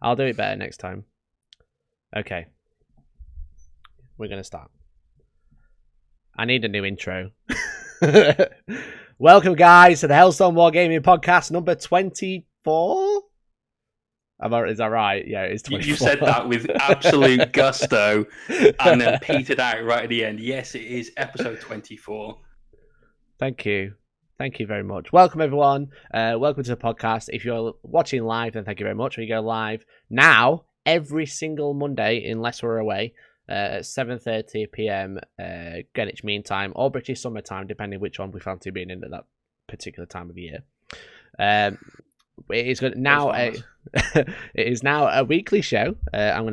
I'll do it better next time. Okay. We're going to start. I need a new intro. Welcome, guys, to the Hellstorm Wargaming podcast number 24? Is that right? Yeah, it's 24. You said that with absolute gusto and then petered out right at the end. Yes, it is episode 24. Thank you. Thank you very much. Welcome, everyone. Welcome to the podcast. If you're watching live, then thank you very much. We go live now every single Monday, unless we're away, at 7:30 p.m. Greenwich Mean Time or British Summer Time, depending which one we fancy being in at that particular time of the year. It is now it is now a weekly show. I'm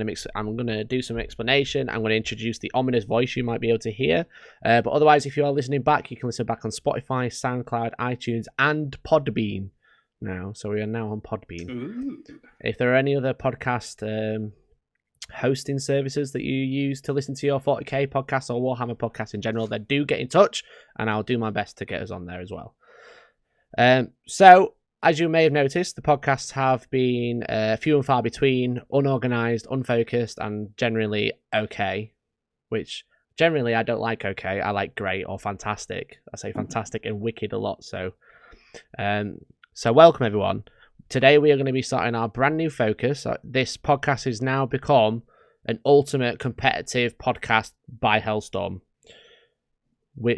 gonna do some explanation. I'm gonna introduce the ominous voice you might be able to hear. But otherwise, if you are listening back, you can listen back on Spotify, SoundCloud, iTunes, and Podbean now. So we are now on Podbean. Ooh. If there are any other podcast hosting services that you use to listen to your 40k podcast or Warhammer podcast in general, then do get in touch, and I'll do my best to get us on there as well. So, as you may have noticed, the podcasts have been few and far between, unorganised, unfocused, and generally okay. Which, generally, I don't like okay. I like great or fantastic. I say fantastic and wicked a lot. So welcome, everyone. Today, we are going to be starting our brand new focus. This podcast has now become an ultimate competitive podcast by Hellstorm.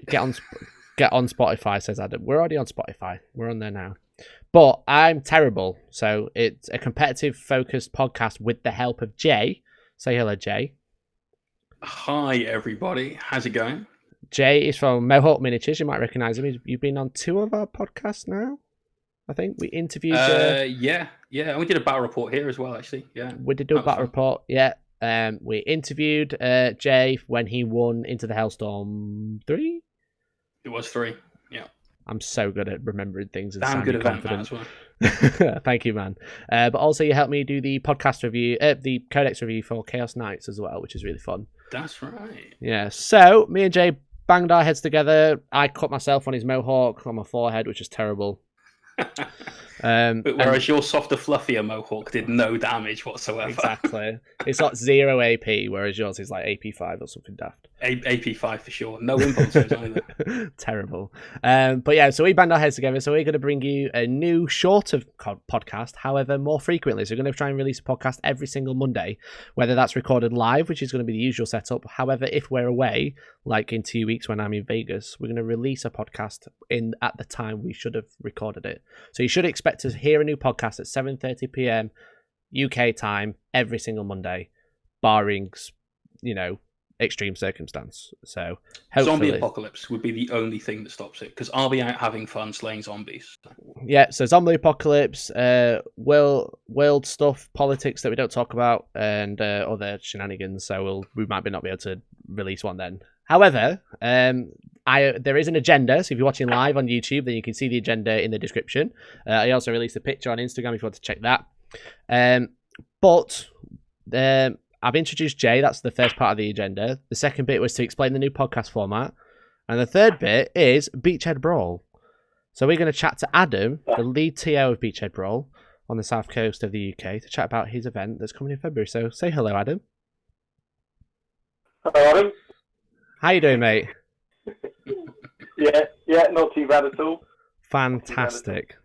Get on Spotify, says Adam. We're already on Spotify. We're on there now. But I'm terrible, so it's a competitive focused podcast with the help of Jay. Say hello, Jay. Hi, everybody. How's it going? Jay is from Mohawk Miniatures. You might recognise him. You've been on 2 of our podcasts now, I think. We interviewed... Yeah. And we did a battle report here as well, actually. Yeah. We did do a battle report, yeah. We interviewed Jay when he won Into the Hellstorm 3? It was 3, yeah. I'm so good at remembering things and damn sounding good event confident. That as well. Thank you, man. But also you helped me do the podcast review, the Codex review for Chaos Knights as well, which is really fun. That's right. Yeah, so me and Jay banged our heads together. I cut myself on his mohawk on my forehead, which is terrible. Whereas your softer, fluffier mohawk did no damage whatsoever. Exactly. It's got 0 AP, whereas yours is like AP5 or something daft. AP5 for sure. No impulses either. Terrible. But yeah, so we banged our heads together. So we're going to bring you a new, shorter podcast, however, more frequently. So we're going to try and release a podcast every single Monday, whether that's recorded live, which is going to be the usual setup. However, if we're away, like in 2 weeks when I'm in Vegas, we're going to release a podcast at the time we should have recorded it. So you should expect to hear a new podcast at 7:30 p.m. UK time every single Monday, barring, extreme circumstance. So hopefully... Zombie apocalypse would be the only thing that stops it, because I'll be out having fun slaying zombies. Yeah, so zombie apocalypse, world stuff, politics that we don't talk about, and other shenanigans. So we might not be able to release one then. However, there is an agenda, so if you're watching live on YouTube, then you can see the agenda in the description. I also released a picture on Instagram if you want to check that. But I've introduced Jay, that's the first part of the agenda. The second bit was to explain the new podcast format. And the third bit is Beachhead Brawl. So we're going to chat to Adam, the lead TO of Beachhead Brawl on the south coast of the UK, to chat about his event that's coming in February. So say hello, Adam. Hello, Adam. How you doing, mate? Yeah, not too bad at all. Fantastic.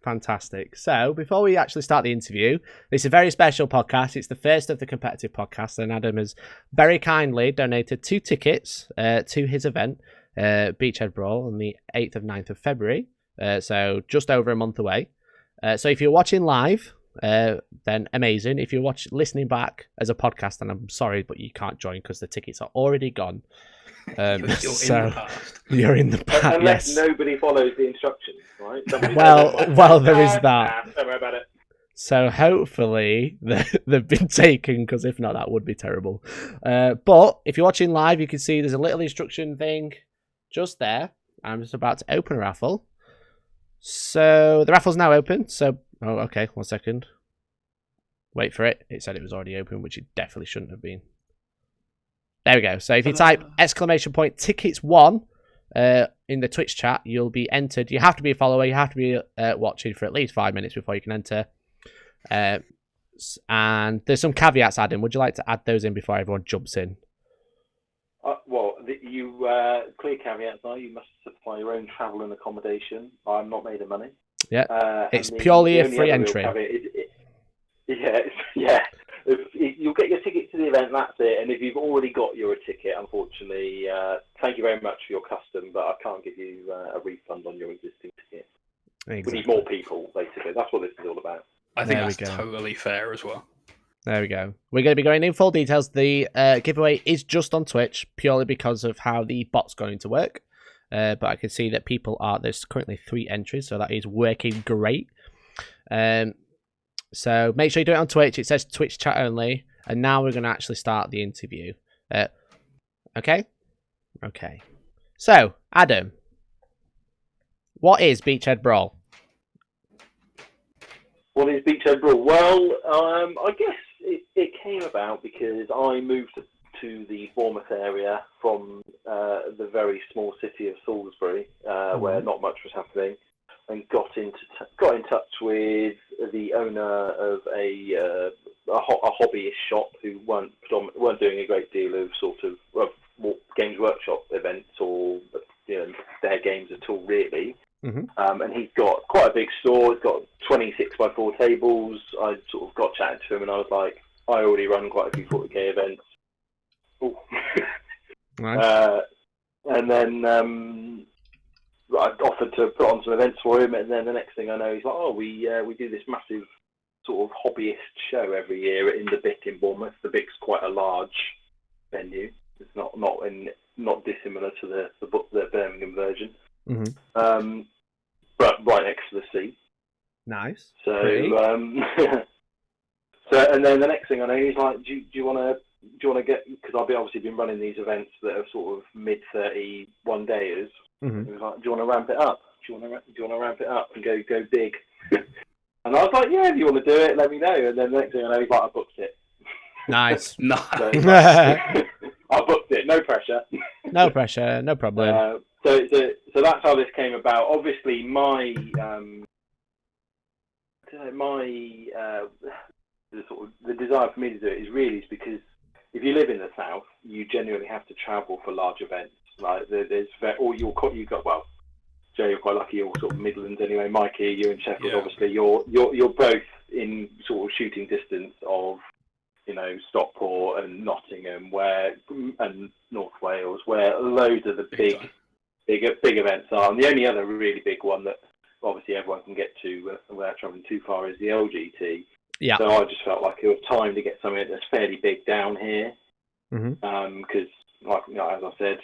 So, before we actually start the interview, this is a very special podcast. It's the first of the competitive podcasts, and Adam has very kindly donated 2 tickets to his event, Beachhead Brawl, on the 8th and 9th of February. So, just over a month away. So, if you're watching live, then amazing. If you're listening back as a podcast, then I'm sorry, but you can't join because the tickets are already gone. You're in the past. You're in the past. Unless yes. nobody follows the instructions, right? Well, there is that. Don't worry about it. So hopefully they've been taken, because if not, that would be terrible. But if you're watching live, you can see there's a little instruction thing just there. I'm just about to open a raffle. So the raffle's now open. So, okay, 1 second. Wait for it. It said it was already open, which it definitely shouldn't have been. There we go. So if you type !tickets1 in the Twitch chat, you'll be entered. You have to be a follower. You have to be watching for at least 5 minutes before you can enter. And there's some caveats, Adam. Would you like to add those in before everyone jumps in? Clear caveats are you must supply your own travel and accommodation. I'm not made of money. Yeah, it's purely a free entry. You'll get your ticket to the event, that's it. And if you've already got your ticket, unfortunately, thank you very much for your custom, but I can't give you a refund on your existing ticket. Exactly. We need more people, basically. That's what this is all about. I think that's totally fair as well. There we go. We're going to be going in full details. The giveaway is just on Twitch, purely because of how the bot's going to work. But I can see that there's currently 3 entries, so that is working great. So make sure you do it on Twitch. It says Twitch chat only. And now we're going to actually start the interview. Okay? Okay. So, Adam, what is Beachhead Brawl? What is Beachhead Brawl? Well, I guess it came about because I moved to the Bournemouth area from the very small city of Salisbury, where not much was happening, and got in touch with the owner of a hobbyist shop who weren't doing a great deal of Games Workshop events or their games at all, really. And he's got quite a big store. He's got 26x4 tables. I sort of got chatting to him, and I was like, I already run quite a few 40k events. Nice. And then I offered to put on some events for him, and then the next thing I know, he's like, "Oh, we do this massive sort of hobbyist show every year in the Bic in Bournemouth. The Bic's quite a large venue. It's not dissimilar to the Birmingham version, but right next to the sea. Nice. So, and then the next thing I know, he's like, "Do you want to get?" Because I've obviously been running these events that are sort of mid-30 one-dayers. He was like, "Do you want to ramp it up? Do you want to ramp it up and go big?" And I was like, "Yeah, if you want to do it, let me know." And then the next thing I know, he's like, "I booked it." Nice. Nice. I booked it. No pressure. No pressure. No problem. So that's how this came about. Obviously, the desire for me to do it is because if you live in the south, you genuinely have to travel for large events. Like you're quite lucky. You're sort of Midlands anyway. Mikey, you're in Sheffield. Yeah. Obviously, you're both in sort of shooting distance of Stockport and Nottingham, and North Wales, where loads of the big events are. And the only other really big one that obviously everyone can get to without travelling too far is the LGT. Yeah. So I just felt like it was time to get something that's fairly big down here, because, as I said,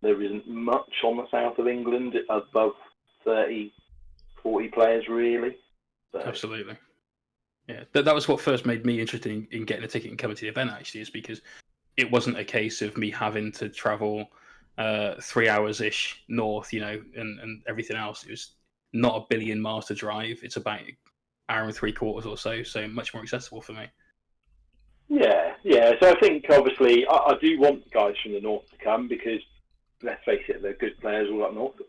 there isn't much on the south of England above 30, 40 players, really. So. Absolutely. Yeah, that was what first made me interested in getting a ticket and coming to the event, actually, is because it wasn't a case of me having to travel 3 hours-ish north, and everything else. It was not 1 billion miles to drive. It's about an hour and 3/4 or so much more accessible for me. Yeah. So I think, obviously, I do want guys from the north to come because, let's face it, they're good players all up north.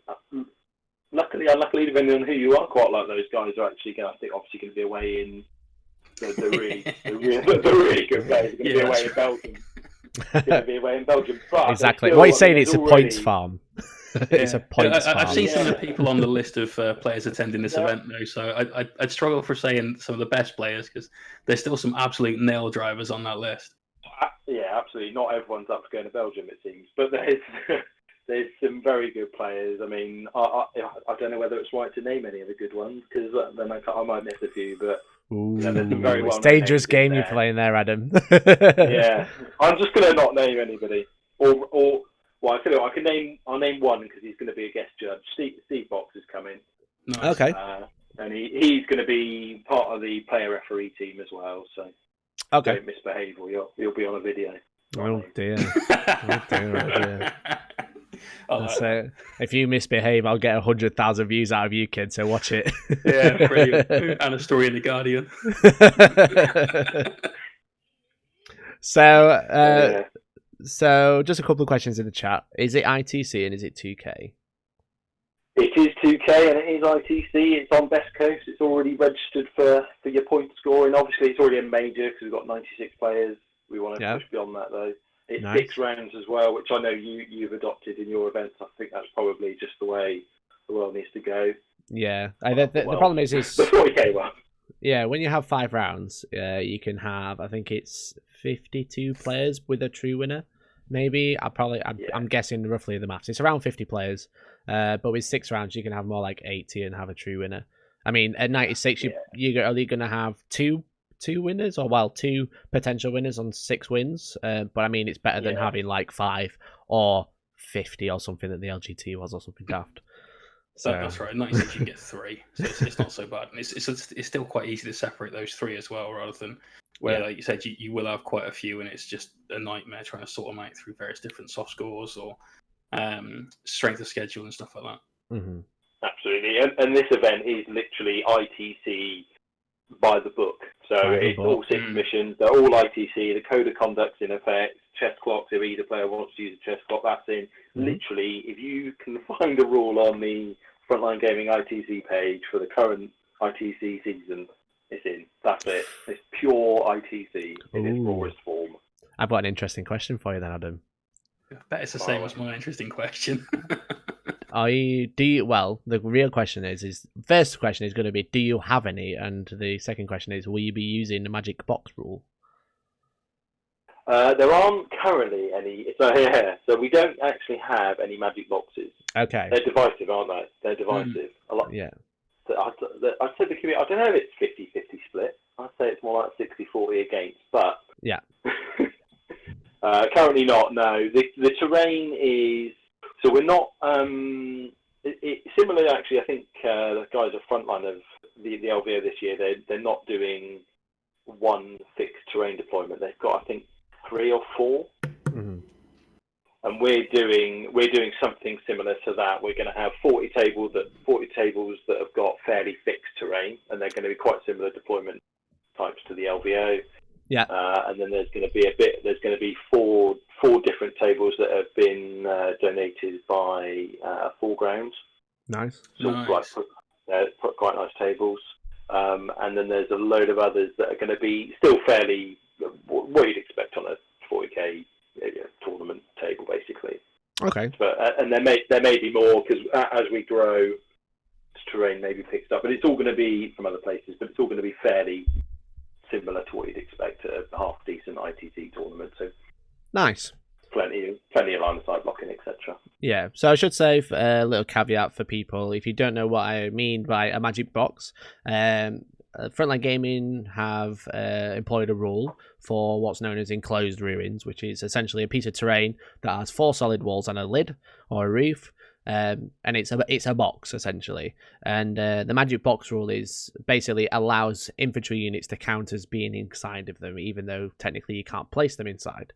Luckily, unluckily, depending on who you are, quite like those guys are actually going to be away in the really good players are going to be away in Belgium. Going to be away in Belgium. But exactly. What you're saying, it's a points farm. It's a points farm. I've seen some of the people on the list of players attending this event, though, so I'd struggle for saying some of the best players because there's still some absolute nail drivers on that list. Yeah, absolutely. Not everyone's up for going to Belgium, it seems, but there's some very good players. I mean, I don't know whether it's right to name any of the good ones because then I might miss a few, but. Ooh, there's some very it's a dangerous game you're playing there, Adam. Yeah, I'm just going to not name anybody. Well, I'll name one because he's going to be a guest judge. Steve Box is coming. Nice. Okay. And he's going to be part of the player referee team as well. So don't misbehave or you'll be on a video. Oh dear. Oh dear. So if you misbehave, I'll get 100,000 views out of you, kid. So watch it. Yeah, brilliant. And a story in the Guardian. So just a couple of questions in the chat. Is it ITC and is it 2K? It is 2K and it is ITC. It's on Best Coast. It's already registered for your point scoring. Obviously, it's already a major because we've got 96 players. We want to push beyond that, though. It's Nice. 6 rounds as well, which I know you've adopted in your events. I think that's probably just the way the world needs to go. Yeah. The problem is the 40K one. Yeah, when you have 5 rounds, you can have, I think it's 52 players with a true winner. Maybe I'm guessing roughly the maths. It's around 50 players, but with 6 rounds, you can have more like 80 and have a true winner. I mean, at 96, you're only going to have two winners, or 2 potential winners on 6 wins. But I mean, it's better than having like 5 or 50 or something that the LGT was, or something daft. So that's right. 96 you can get 3, so it's not so bad, and it's still quite easy to separate those 3 as well, rather than where, like you said, you will have quite a few, and it's just a nightmare trying to sort them out through various different soft scores or strength of schedule and stuff like that. Mm-hmm. Absolutely, and this event is literally ITC by the book. So it's all 6 missions. They're all ITC. The code of conduct's in effect. Chess clocks, if either player wants to use a chess clock, that's in. Literally, if you can find a rule on the Frontline Gaming ITC page for the current ITC season, it's in. That's it. It's pure ITC in its rawest form. I've got an interesting question for you then, Adam. I bet it's the same as my interesting question. The real question is first question is going to be, do you have any? And the second question is, will you be using the magic box rule? There aren't currently any. So we don't actually have any magic boxes. Okay. They're divisive, aren't they? They're divisive. Yeah. So I'd say the community, I don't know if it's 50-50 split. I'd say it's more like 60-40 against, but yeah. Currently not. No, the terrain is. So we're not. Similarly, actually, I think the guys at Frontline of the LVO this year, they're not doing one fixed terrain deployment. They've got, I think, 3 or 4, and we're doing something similar to that. We're going to have 40 tables that have got fairly fixed terrain, and they're going to be quite similar deployment types to the LVO. Yeah. And then there's going to be There's going to be four different tables that have been donated by Foregrounds. Nice. So quite nice tables. And then there's a load of others that are going to be still fairly what you'd expect on a 40k tournament table, basically. Okay. But and there may be more, because as we grow, terrain maybe picks up, but it's all going to be from other places. But it's all going to be fairly similar to what you'd expect at a half decent ITC tournament. So nice. Plenty of line of sight blocking, etc. Yeah, so I should say a little caveat for people, if you don't know what I mean by a magic box, Frontline Gaming have employed a rule for what's known as enclosed ruins, which is essentially a piece of terrain that has 4 solid walls and a lid or a roof, and it's a box essentially. And the magic box rule is basically allows infantry units to count as being inside of them, even though technically you can't place them inside.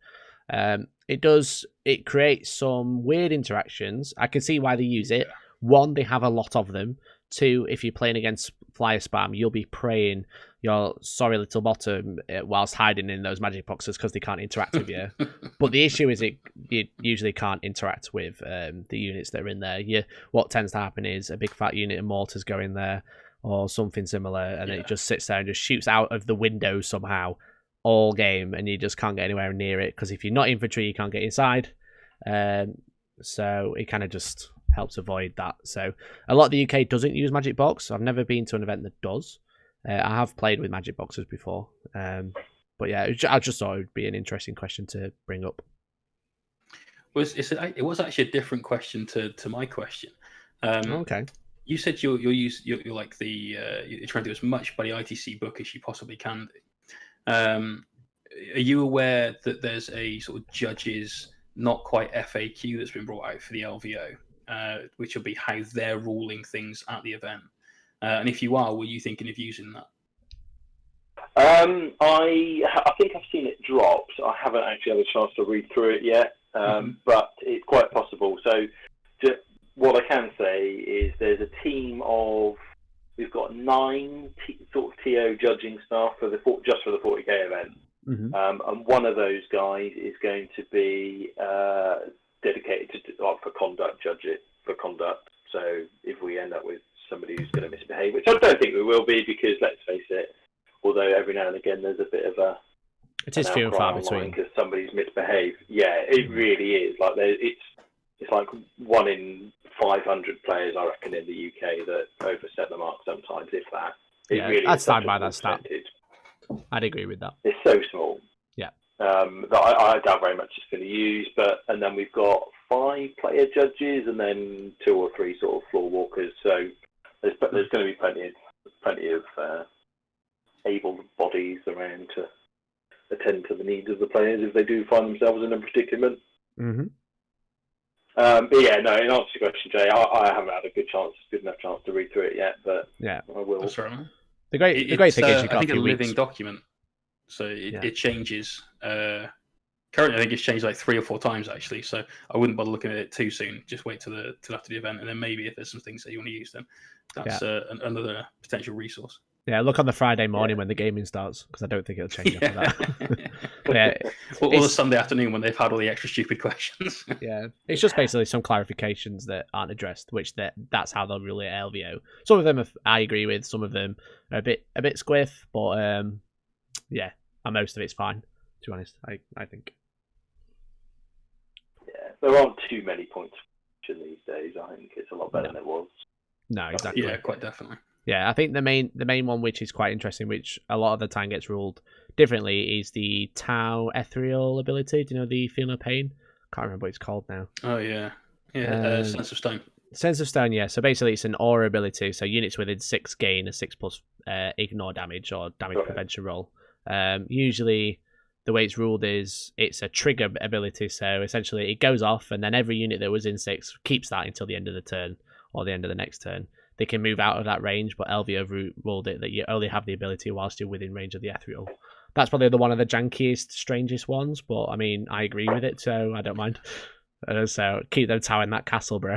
It creates some weird interactions. I can see why they use it. 1, they have a lot of them. 2, if you're playing against flyer spam, you'll be praying your sorry little bottom whilst hiding in those magic boxes because they can't interact with you. But the issue is you usually can't interact with the units that are in there. What tends to happen is a big fat unit of mortars go in there or something similar, and it just sits there and just shoots out of the window somehow all game, and you just can't get anywhere near it because if you're not infantry, you can't get inside. So it kind of just helps avoid that. So a lot of the UK doesn't use magic box. I've never been to an event that does. I have played with magic boxes before, but yeah, I just thought it would be an interesting question to bring up. It was actually a different question to my question. Okay. You said you're like you're trying to do as much by the ITC book as you possibly can do. Are you aware that there's a sort of judges not quite FAQ that's been brought out for the LVO, which will be how they're ruling things at the event? And if you are, were you thinking of using that? I think I've seen it dropped. I haven't actually had a chance to read through it yet, but it's quite possible. So what I can say is there's a team of, we've got 9 sort of TO judging staff just for the 40k event. And one of those guys is going to be dedicated to for conduct, judge it for conduct. So if we end up with somebody who's going to misbehave, which I don't think we will be, because let's face it, although every now and again there's a bit of a It is few and far between because somebody's misbehaved. Yeah, it really is. Like it's like 1 in 500 players, I reckon, in the UK that overset the mark sometimes, if that. Really I'd stand by that stat. I'd agree with that. It's so small. Yeah. That I doubt very much it's going to use, and then we've got 5 player judges and then 2 or 3 sort of floor walkers. So there's going to be plenty of able bodies around to attend to the needs of the players if they do find themselves in a predicament. Mm-hmm. But yeah, no, in answer to your question, Jay, I haven't had a good enough chance to read through it yet, but yeah, I will. That's right. The great thing is you've got I think a few living weeks. document, so it changes. Currently, I think it's changed like 3 or 4 times actually. So I wouldn't bother looking at it too soon. Just wait till after the event, and then maybe if there's some things that you want to use, then that's another potential resource. Yeah, look on the Friday morning when the gaming starts, because I don't think it'll change after that. Or the Sunday afternoon when they've had all the extra stupid questions. Yeah, it's just basically some clarifications that aren't addressed, which that's how they'll rule it at LVO. Some of them I agree with, some of them are a bit squiff, but and most of it's fine. To be honest, I think. Yeah, there aren't too many points these days. I think it's a lot better than it was. No, exactly. Yeah, quite definitely. Yeah, I think the main one, which is quite interesting, which a lot of the time gets ruled differently, is the Tau Ethereal ability. Do you know the Feeling of Pain? Can't remember what it's called now. Oh yeah, Sense of Stone. Sense of Stone, yeah. So basically, it's an aura ability. So units within 6 gain a 6+ ignore damage or damage prevention roll. Usually, the way it's ruled is it's a trigger ability. So essentially, it goes off, and then every unit that was in 6 keeps that until the end of the turn or the end of the next turn. They can move out of that range, but LVO ruled it that you only have the ability whilst you're within range of the ethereal. That's probably one of the jankiest, strangest ones, but I mean, I agree with it, so I don't mind. So keep them towering that castle, bro.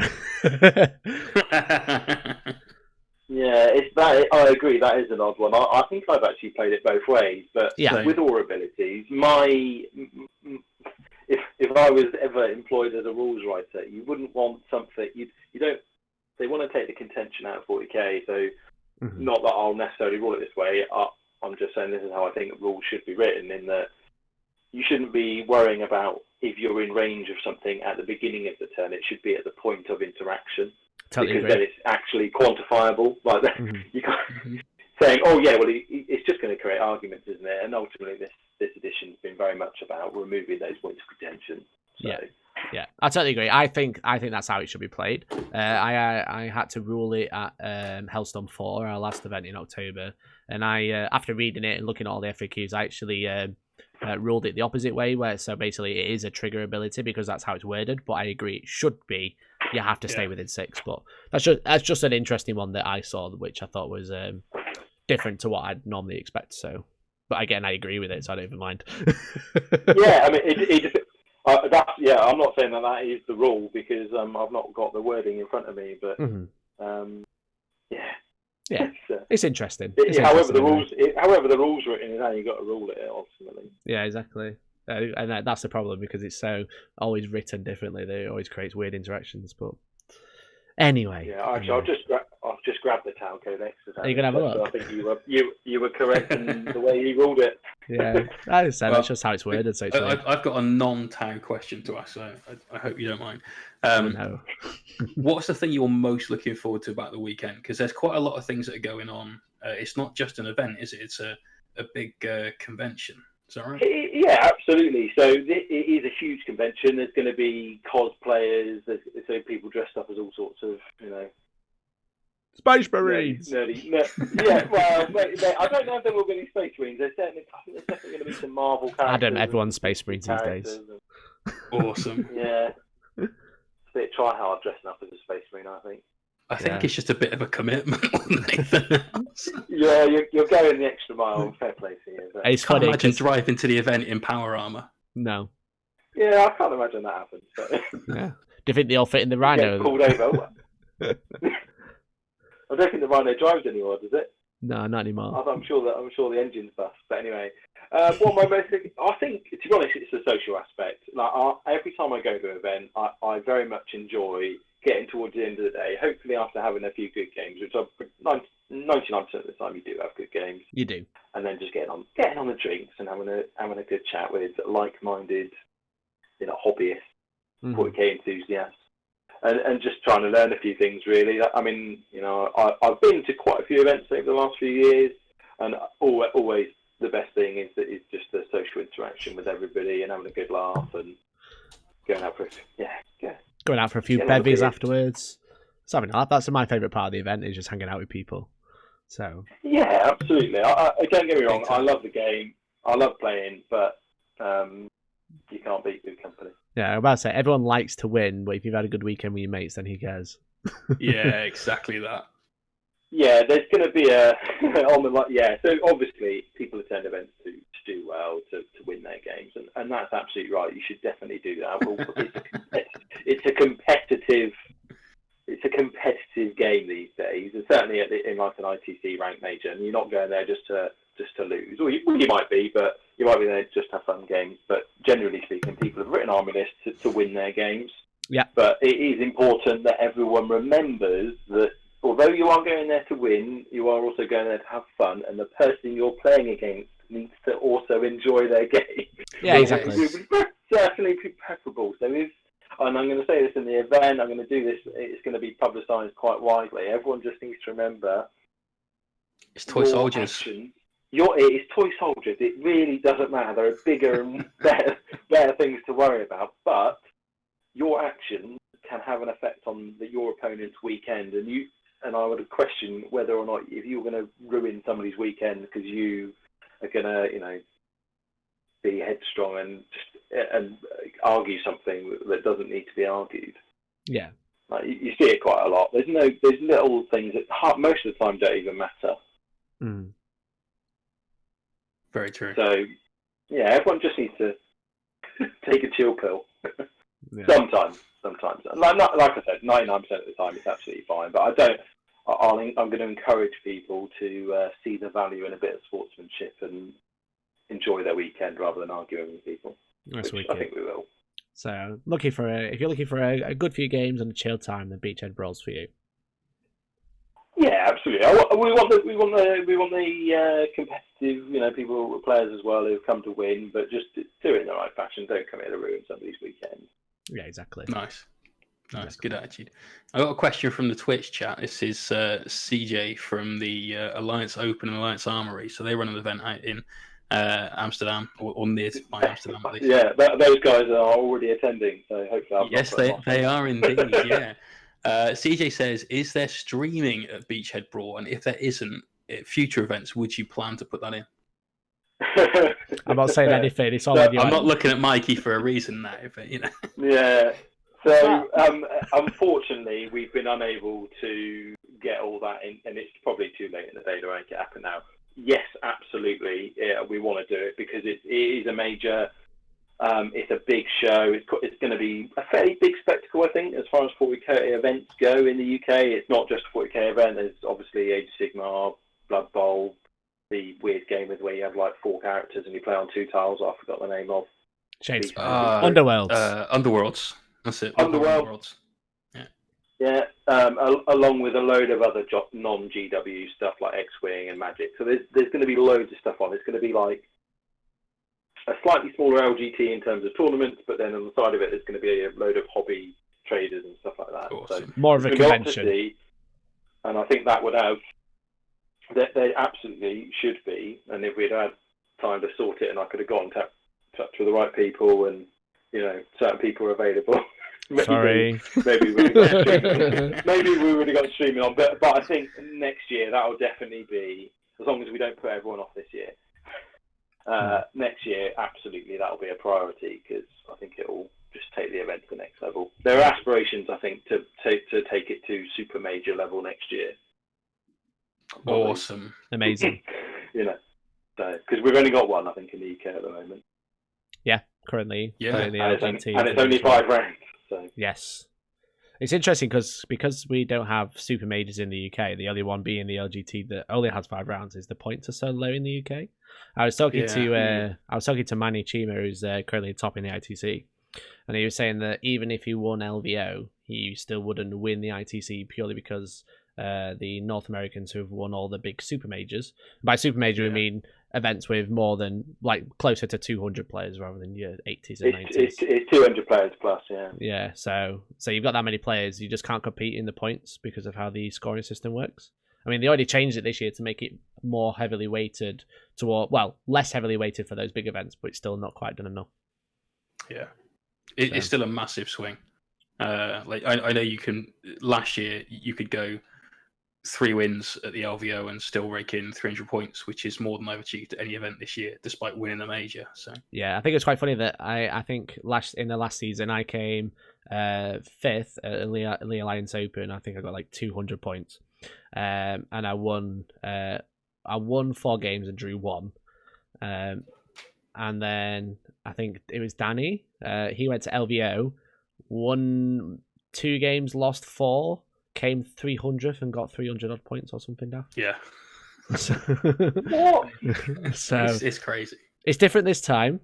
Yeah, it's that. I agree. That is an odd one. I think I've actually played it both ways, but with aura abilities, if I was ever employed as a rules writer, you wouldn't want something you don't. They want to take the contention out of 40k, so not that I'll necessarily rule it this way. I'm just saying this is how I think rules should be written, in that you shouldn't be worrying about if you're in range of something at the beginning of the turn. It should be at the point of interaction, because then it's actually quantifiable. Like you can't saying, "Oh yeah, well it's just going to create arguments, isn't it?" And ultimately, this edition's been very much about removing those points of contention. So. Yeah, I totally agree. I think that's how it should be played. I had to rule it at Hellstorm 4, our last event in October, and I after reading it and looking at all the FAQs, I actually ruled it the opposite way, where so basically it is a trigger ability because that's how it's worded. But I agree, it should be you have to stay within 6. But that's just an interesting one that I saw, which I thought was different to what I'd normally expect. So, but again, I agree with it, so I don't even mind. Yeah, I mean I'm not saying that is the rule, because I've not got the wording in front of me, but it's interesting. However, the rules written is how you got to rule it ultimately. Yeah, exactly, and that's the problem, because it's so always written differently. It always creates weird interactions. But anyway, actually, I've just grabbed the Tau Codex. Are you gonna have a look? I think you were correct in the way you ruled it. Yeah, that's just how it's worded. So I've got a non-Tau question to ask, so I hope you don't mind. No. What's the thing you're most looking forward to about the weekend? Because there's quite a lot of things that are going on. It's not just an event, is it? It's a big convention. Is that right? Yeah, absolutely. So it is a huge convention. There's going to be cosplayers. So people dressed up as all sorts of, Space Marines. Nerdy. Yeah, well, I don't know if there will be any Space Marines. I think there's definitely going to be some Marvel characters. Adam, everyone's Space Marines these days. Awesome. Yeah. It's a bit try-hard dressing up as a Space Marine, I think. I think it's just a bit of a commitment. Yeah, you're going the extra mile. Fair play to you. It's funny. Imagine driving to the event in power armor. No. Yeah, I can't imagine that happens. But... Yeah. Do you think they all fit in the Rhino? Pulled over. I don't think the Rhino drives anymore, does it? No, not anymore. I'm sure the engine's bust. But anyway, I think, to be honest, it's the social aspect. Like every time I go to an event, I very much enjoy getting towards the end of the day. Hopefully, especially after having a few good games, which are 99% of the time you do have good games. You do. And then just getting on the drinks and having a good chat with like-minded, hobbyists, 40k enthusiasts, and just trying to learn a few things. Really, I mean, I've been to quite a few events over the last few years, and always the best thing is just the social interaction with everybody and having a good laugh and going out for a few bevies afterwards. So I mean, that's my favourite part of the event, is just hanging out with people. So yeah, absolutely. I don't get me wrong. I love the game. I love playing, but you can't beat good company. Yeah, I'm about to say, everyone likes to win, but if you've had a good weekend with your mates, then who cares? Yeah, exactly that. Yeah, there's going to be so obviously people attend events to do well, to win their games, and that's absolutely right. You should definitely do that. It's a competitive game these days, and certainly in like an ITC ranked major, and you're not going there just to lose, or you might be, but you might be there just to have fun games. But generally speaking, people have written army lists to win their games. Yeah. But it is important that everyone remembers that although you are going there to win, you are also going there to have fun, and the person you're playing against needs to also enjoy their game. Yeah, exactly. It would certainly be preferable. So and I'm going to say this in the event, I'm going to do this, it's going to be publicised quite widely. Everyone just needs to remember, it's toy soldiers. It is toy soldiers. It really doesn't matter. There are bigger and better things to worry about, but your actions can have an effect on your opponent's weekend, and I would question whether or not, if you're going to ruin somebody's weekend because you are going to, be headstrong and argue something that doesn't need to be argued. Yeah. Like, you see it quite a lot. There's little things that most of the time don't even matter. Mm. Very true. So, yeah, everyone just needs to take a chill pill. Yeah. Sometimes. Like I said, 99% of the time it's absolutely fine. But I'm going to encourage people to see the value in a bit of sportsmanship and enjoy their weekend rather than arguing with people. That's which wicked. I think we will. So, if you're looking for a good few games and a chill time, then Beachhead Brawl's for you. Yeah, absolutely. We want the competitive, people, players as well who come to win, but just do it in the right fashion. Don't come here to ruin somebody's weekend. Yeah, exactly. Nice, good attitude. I got a question from the Twitch chat. This is CJ from the Alliance Open and Alliance Armory. So they run an event out in Amsterdam, or near by Amsterdam at least. Yeah, those guys are already attending, so hopefully yes, they are indeed. Yeah. CJ says, is there streaming at Beachhead Brawl? And if there isn't, at future events, would you plan to put that in? I'm not saying anything. It's all on your I'm not looking at Mikey for a reason now, but Yeah. So, unfortunately, we've been unable to get all that in, and it's probably too late in the day to make it happen now. Yes, absolutely. Yeah, we want to do it because it is a major. It's a big show. It's going to be a fairly big spectacle, I think, as far as 40k events go in the UK. It's not just a 40k event. There's obviously Age of Sigmar, Blood Bowl, the weird game where you have like 4 characters and you play on 2 tiles. I forgot the name of. Underworlds. That's it. Underworlds. Yeah. Along with a load of other non-GW stuff like X-Wing and Magic. So there's going to be loads of stuff on. It's going to be like a slightly smaller LGT in terms of tournaments, but then on the side of it, there's going to be a load of hobby traders and stuff like that. Awesome. So more of a convention. And I think that would have. They absolutely should be. And if we'd had time to sort it, and I could have got in touch with the right people, and certain people are available. Sorry. Maybe we would have got streaming on, but I think next year that will definitely be, as long as we don't put everyone off this year. Next year, absolutely, that will be a priority because I think it will just take the event to the next level. There are aspirations, I think, to take it to super major level next year. Awesome, amazing. Because we've only got one, I think, in the UK at the moment. Yeah, currently. Yeah, and it's only 5 ranks. So. Yes. It's interesting because we don't have super majors in the UK. The only one being the LGT that only has 5 rounds is the points are so low in the UK. I was talking to Manny Chima, who's currently top in the ITC, and he was saying that even if you won LVO, he still wouldn't win the ITC purely because the North Americans who have won all the big super majors. By super major, we mean events with more than, like, closer to 200 players rather than your 80s and 90s. It's 200 players plus, yeah. Yeah, so you've got that many players, you just can't compete in the points because of how the scoring system works. I mean, they already changed it this year to make it more heavily weighted toward, well, less heavily weighted for those big events, but it's still not quite done enough. Yeah, it's still a massive swing. Like I know you can. Last year you could go 3 wins at the LVO and still rake in 300 points, which is more than I've achieved at any event this year, despite winning a major. So yeah, I think it's quite funny that I think in the last season I came 5th at Lee Alliance Open. I think I got like 200 points, and I won 4 games and drew 1. And then I think it was Danny. He went to LVO, won 2 games, lost 4, came 300th and got 300 odd points or something now. Yeah. What? So it's crazy. It's different this time.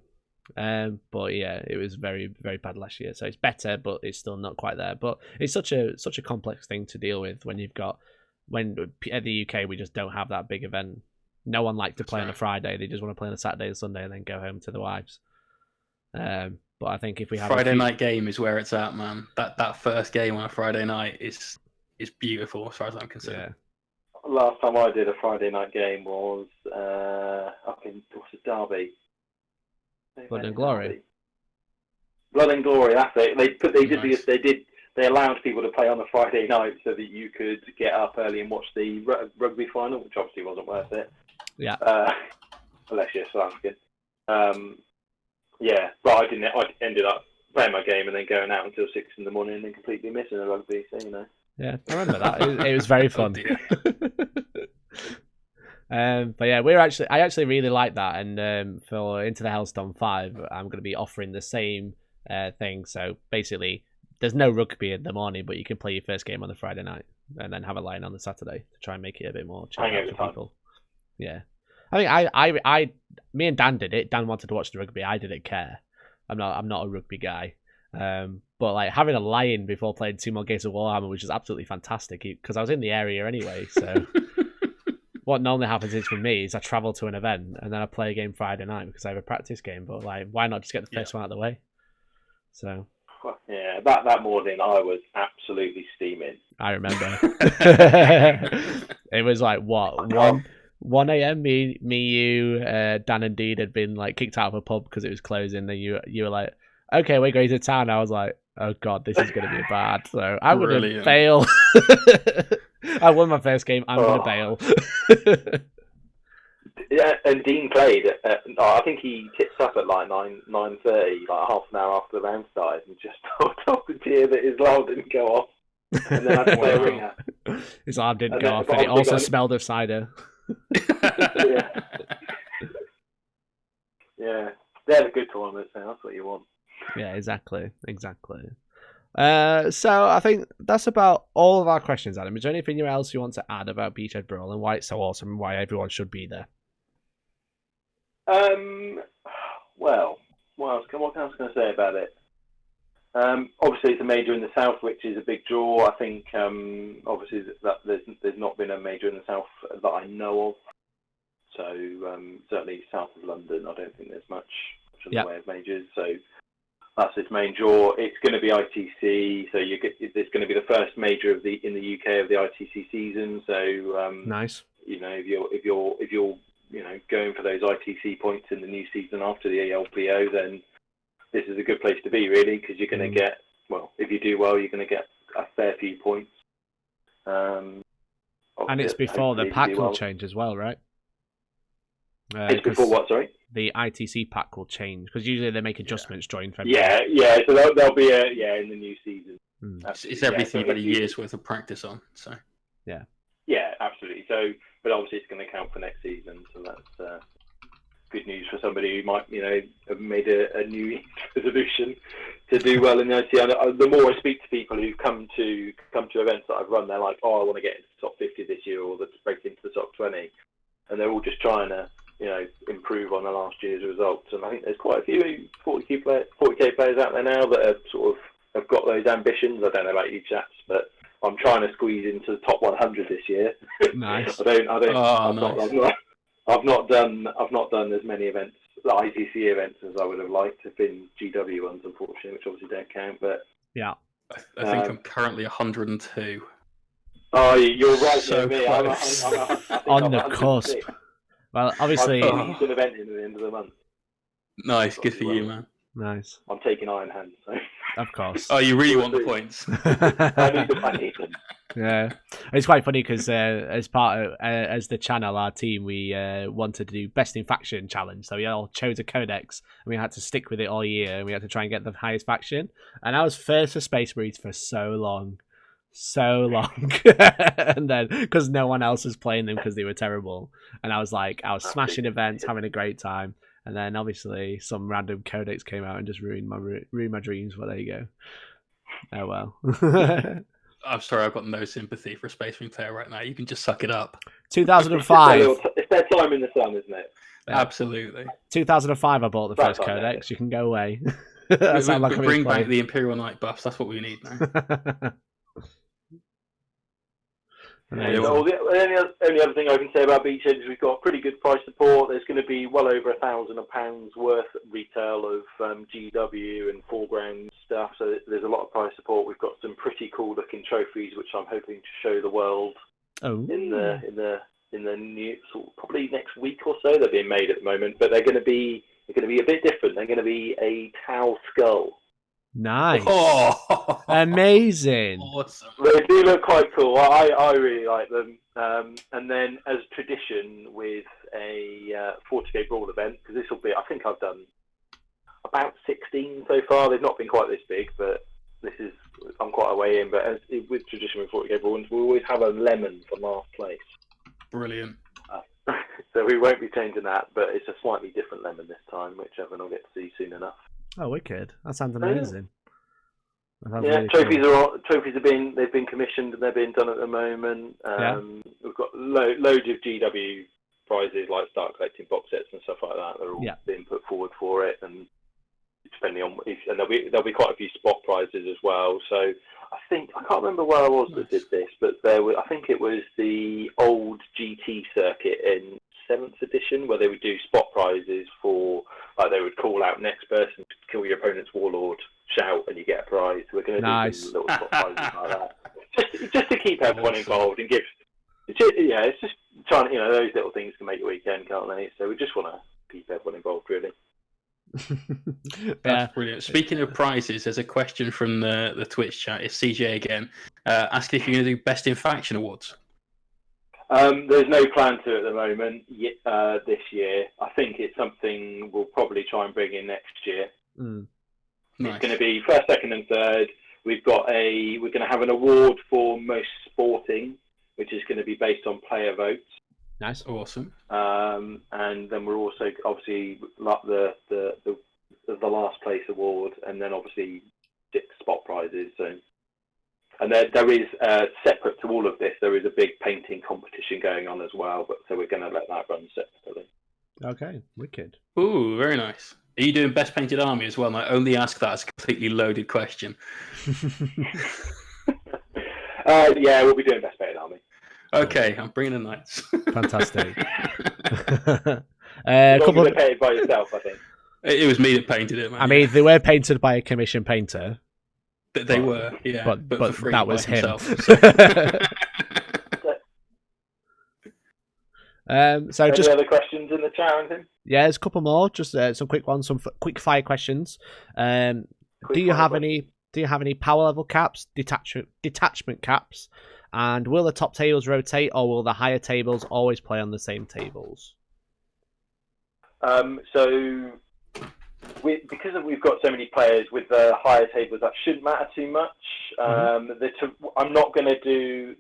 But yeah, it was very, very bad last year. So it's better, but it's still not quite there. But it's such a complex thing to deal with when at the UK we just don't have that big event. No one likes to play on a Friday. They just want to play on a Saturday and Sunday and then go home to the wives. But I think if we have Friday night game is where it's at, man. That first game on a Friday night is beautiful as far as I'm concerned. Yeah. Last time I did a Friday night game was up in Derby. Blood and Glory. Blood and Glory. That's it. They allowed people to play on a Friday night so that you could get up early and watch the rugby final, which obviously wasn't worth it. Yeah. Unless you're South African. Yeah, but I didn't. I ended up playing my game and then going out until 6 in the morning and then completely missing the rugby. So Yeah, I remember that. It was very fun. But yeah, I actually really like that, and for Into the Hellstorm 5, I'm going to be offering the same thing. So basically, there's no rugby in the morning, but you can play your first game on the Friday night and then have a line on the Saturday to try and make it a bit more chill out for people. Yeah, I think me and Dan did it. Dan wanted to watch the rugby. I didn't care. I'm not a rugby guy. But like having a lie-in before playing 2 more games of Warhammer was just absolutely fantastic because I was in the area anyway. So what normally happens is for me is I travel to an event and then I play a game Friday night because I have a practice game. But like, why not just get the first one out of the way? So yeah, that morning I was absolutely steaming. I remember. It was like what 1 a.m. Me, you, Dan, and Dean had been like kicked out of a pub because it was closing. Then you were like, "Okay, we're going to town." I was like, "Oh God, this is going to be bad." So I'm going to bail. I won my first game. I'm going to bail. Yeah, and Dean played. I think he tips up at like 9:30, like half an hour after the round started, and just talking to you that his alarm didn't go off, and then I had to play a ringer. His alarm didn't go off, and it also smelled of cider. Yeah, they're the good tournaments. Now. That's what you want. Yeah, exactly. So I think that's about all of our questions, Adam. Is there anything else you want to add about Beachhead Brawl and why it's so awesome and why everyone should be there? Well, what else can I say about it? Obviously, it's a major in the south, which is a big draw. I think obviously that there's not been a major in the south that I know of. So certainly south of London, I don't think there's much in the way of majors. So that's its main draw. It's going to be ITC, so it's going to be the first major in the UK of the ITC season. So nice. If you're going for those ITC points in the new season after the LVO, then this is a good place to be, really, because you're going to get, well, if you do well, you're going to get a fair few points. And it's before the pack will change as well, right? It's before what, sorry? The ITC pack will change, because usually they make adjustments during February. Yeah, so there'll be in the new season. It's everything but a year's worth of practice on, so. Yeah, absolutely. So, but obviously it's going to count for next season, so that's good news for somebody who might, have made a new resolution to do well in the ITC. The more I speak to people who've come to events that I've run, they're like, "Oh, I want to get into the top 50 this year, or let's break into the top 20," and they're all just trying to, improve on the last year's results. And I think there's quite a few 40k players out there now that are sort of have got those ambitions. I don't know about you chaps, but I'm trying to squeeze into the top 100 this year. Nice. I've not done as many events, the ITC events, as I would have liked. Have been GW ones, unfortunately, which obviously don't count. But yeah, I think I'm currently 102. Oh, you're right So there, me. close. On the cusp. Well, obviously, I've got an event in the end of the month. Nice, good for you, man. Nice. I'm taking Iron Hand, so. Of course. Oh, you really want the points? I need them. Yeah, it's quite funny because as part of as the channel, our team, we wanted to do best in faction challenge. So we all chose a codex, and we had to stick with it all year. And we had to try and get the highest faction. And I was first for Space Marines for so long, and then because no one else was playing them because they were terrible, and I was smashing events, having a great time. And then obviously some random codex came out and just ruined my dreams. Well, there you go. Oh well. I'm sorry, I've got no sympathy for a Space Marine player right now. You can just suck it up. 2005. It's their time in the sun, isn't it? Yeah. Absolutely. 2005, I bought the first codex. You can go away. Bring back the Imperial Knight buffs. That's what we need now. The only other thing I can say about Beachhead is we've got pretty good price support. There's going to be well over £1,000 worth retail of GW and foreground stuff, so there's a lot of price support. We've got some pretty cool looking trophies, which I'm hoping to show the world in the new probably next week or so. They're being made at the moment, but they're going to be a bit different. They're going to be a Tau skull. Nice. Oh, amazing. Awesome. They do look quite cool. I really like them. And then as tradition with a 40k Brawl event, because this will be, I think I've done about 16 so far. They've not been quite this big, but I'm quite a way in. But with tradition with 40k Brawl, we always have a lemon for last place. Brilliant. So we won't be changing that, but it's a slightly different lemon this time, which everyone will get to see soon enough. Oh, wicked! That sounds amazing. Yeah, trophies have been commissioned and they're being done at the moment. We've got loads of GW prizes like start collecting box sets and stuff like that. They're all being put forward for it, and depending on and there'll be quite a few spot prizes as well. So I can't remember where I was that did this, but I think it was the old GT circuit in 7th edition where they would do spot prizes for, like, they would call out next person to kill your opponent's warlord, shout, and you get a prize. We're going to do some little spot prizes like that, just to keep everyone involved and give. It's just trying. Those little things can make your weekend, can't they? So we just want to keep everyone involved, really. That's brilliant. Speaking of prizes, there's a question from the Twitch chat. It's CJ again, asking if you're going to do Best in Faction awards. There's no plan to at the moment this year. I think it's something we'll probably try and bring in next year. Nice. It's going to be first, second, and third. We're going to have an award for most sporting, which is going to be based on player votes. Nice, awesome. And then we're also obviously the last place award, and then obviously 6 spot prizes. So. And there is, separate to all of this, there is a big painting competition going on as well, so we're going to let that run separately. Okay, wicked. Ooh, very nice. Are you doing Best Painted Army as well? And I only ask that as a completely loaded question. Yeah, we'll be doing Best Painted Army. Okay, I'm bringing the Knights. Fantastic. Couple of painted by yourself, I think. It was me that painted it, man. I mean, they were painted by a commission painter. They were, yeah. But for free that was him. Himself, so. Any other questions in the chat or anything? Yeah, there's a couple more. Just some quick ones, some quick fire questions. Do you have any power level caps, detachment caps, and will the top tables rotate, or will the higher tables always play on the same tables? Because we've got so many players with the higher tables, that shouldn't matter too much. I'm not going to do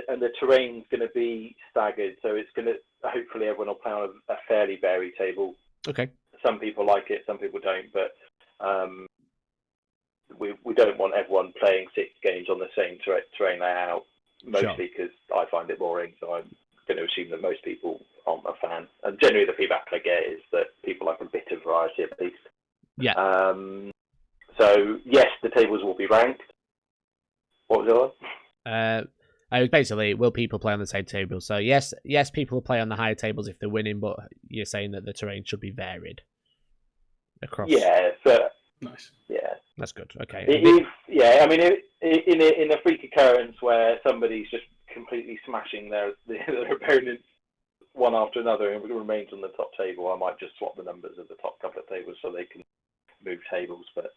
and the terrain's going to be staggered, so it's going to hopefully everyone will play on a fairly varied table. Okay. Some people like it, some people don't, but we don't want everyone playing 6 games on the same terrain layout. Mostly because I find it boring, so I'm going to assume that most people aren't a fan. And generally, the feedback I get is that people like a bit of variety at least. Yeah. So yes, the tables will be ranked. What was the other one? It was basically, will people play on the same table? So yes, people will play on the higher tables if they're winning, but you're saying that the terrain should be varied across. Yeah, so Nice. yeah, that's good. Okay. Yeah, I mean, in a freak occurrence where somebody's just completely smashing their opponents one after another and remains on the top table, I might just swap the numbers of the top couple of tables so they can move tables. But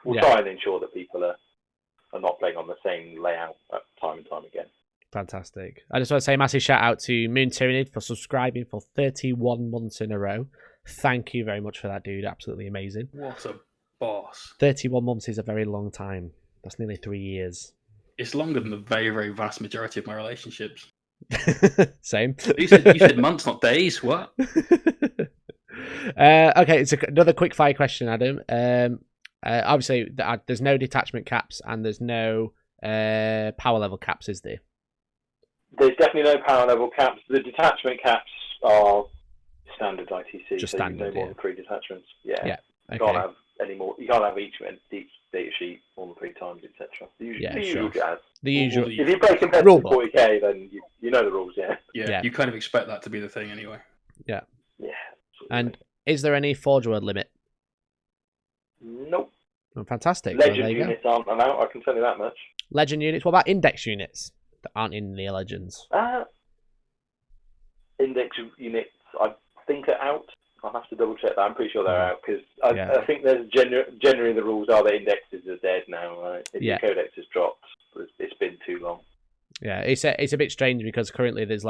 we'll try and ensure that people are not playing on the same layout time and time again. Fantastic. I just want to say a massive shout out to Moon Tyranid for subscribing for 31 months in a row. Thank you very much for that, dude. Absolutely amazing. What a boss. 31 months is a very long time. That's nearly 3 years. It's longer than the very, very vast majority of my relationships. Same. You said months, not days. What? Okay, it's another quick fire question, Adam. Obviously, there's no detachment caps and there's no power level caps, is there? There's definitely no power level caps. The detachment caps are standard ITC. Just so standard, no more than 3 detachments. Yeah. Okay. You can't have any more. You can't have each data sheet more than 3 times, etc. The usual jazz. The usual. If you play competitive 40k, then you know the rules. Yeah. You kind of expect that to be the thing anyway. Yeah. Yeah. And is there any Forge World limit? Nope. Oh, fantastic. Legend units aren't allowed. I can tell you that much. Legend units. What about index units that aren't in the legends? Index units, I think, are out. I'll have to double check that. I'm pretty sure they're out because I think there's generally the rules are that indexes are dead now. Right? If the codex has dropped, it's been too long. Yeah, it's a bit strange because currently there's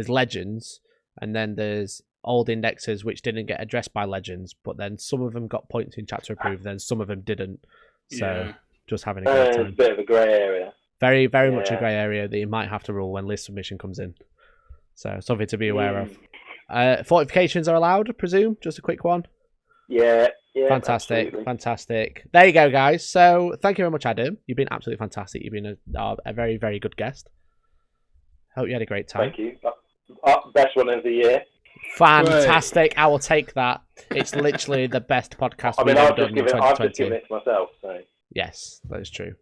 legends and then there's old indexes which didn't get addressed by legends, but then some of them got points in chapter approved, then some of them didn't. So just having a great time. It's a bit of a grey area. Very, very much a grey area that you might have to rule when list submission comes in. So something to be aware of. Fortifications are allowed, I presume? Just a quick one? Yeah. Fantastic, absolutely. fantastic. There you go, guys. So thank you very much, Adam. You've been absolutely fantastic. You've been a very, very good guest. Hope you had a great time. Thank you. Best one of the year. Fantastic. I will take that. It's literally the best podcast we've ever done in 2020. I've just given it to myself. So. Yes, that is true.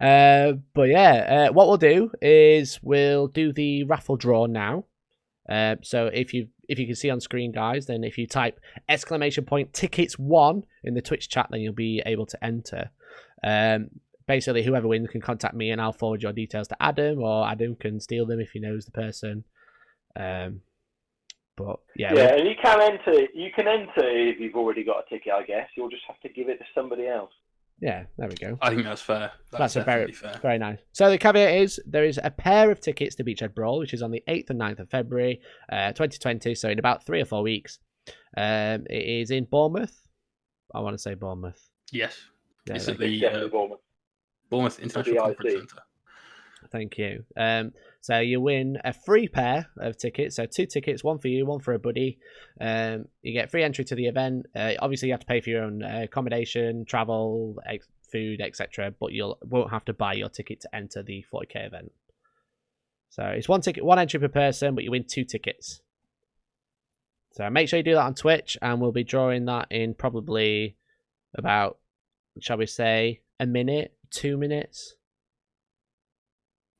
But yeah, what we'll do is we'll do the raffle draw now. So if you can see on screen, guys, then if you type !tickets1 in the Twitch chat, then you'll be able to enter. Basically, whoever wins can contact me and I'll forward your details to Adam, or Adam can steal them if he knows the person. But and you can enter. You can enter if you've already got a ticket. I guess you'll just have to give it to somebody else. Yeah, there we go. I think that's fair. That's very nice. So the caveat is there is a pair of tickets to Beachhead Brawl, which is on the 8th and 9th of February, 2020. So in about 3 or 4 weeks. It is in Bournemouth. I want to say Bournemouth. Yes, it's at the Bournemouth International Conference Centre. Thank you. So you win a free pair of tickets. So 2 tickets, one for you, one for a buddy. You get free entry to the event. Obviously, you have to pay for your own accommodation, travel, food, etc. But you won't have to buy your ticket to enter the 40k event. So it's 1 ticket, 1 entry per person, but you win 2 tickets. So make sure you do that on Twitch, and we'll be drawing that in probably about, shall we say, a minute, 2 minutes.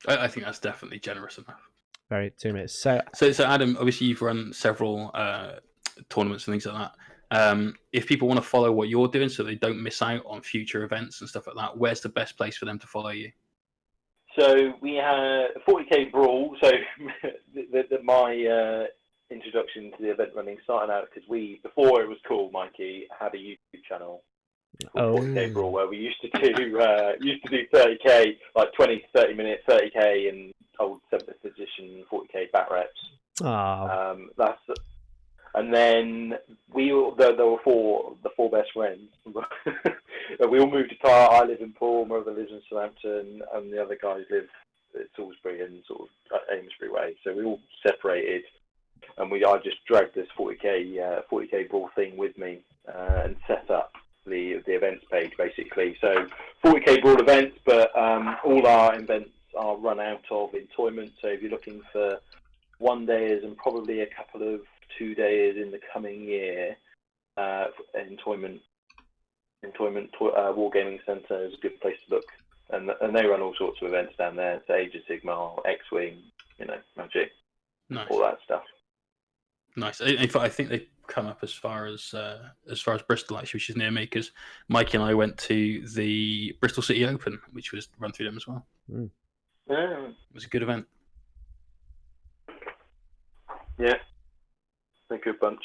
I think that's definitely generous enough. 2 minutes. So Adam, obviously you've run several tournaments and things like that. If people want to follow what you're doing so they don't miss out on future events and stuff like that, where's the best place for them to follow you? So we have 40k Brawl. So my introduction to the event running started out because before it was cool, Mikey, had a YouTube channel. 40k Brawl, where we used to do 30k, like 20 to 30 minute 30k and old 7th edition 40k bat reps. And then there were the 4 best friends. We all moved apart. I live in Poole, my brother lives in Southampton, and the other guys live at Salisbury and sort of Amesbury way. So we all separated, and I just dragged this 40k Brawl thing with me and set up the events page basically. So 40k Brawl events, but all our events are run out of Entoyment. So if you're looking for 1 days and probably a couple of 2 days in the coming year, Entoyment Wargaming Centre is a good place to look, and they run all sorts of events down there. So Age of Sigmar, X-Wing, Magic, Nice. all that stuff. Nice. In fact, I think they come up as far as Bristol, actually, which is near me, because Mikey and I went to the Bristol City Open, which was run through them as well. Mm. Yeah. It was a good event. Yeah, a good bunch.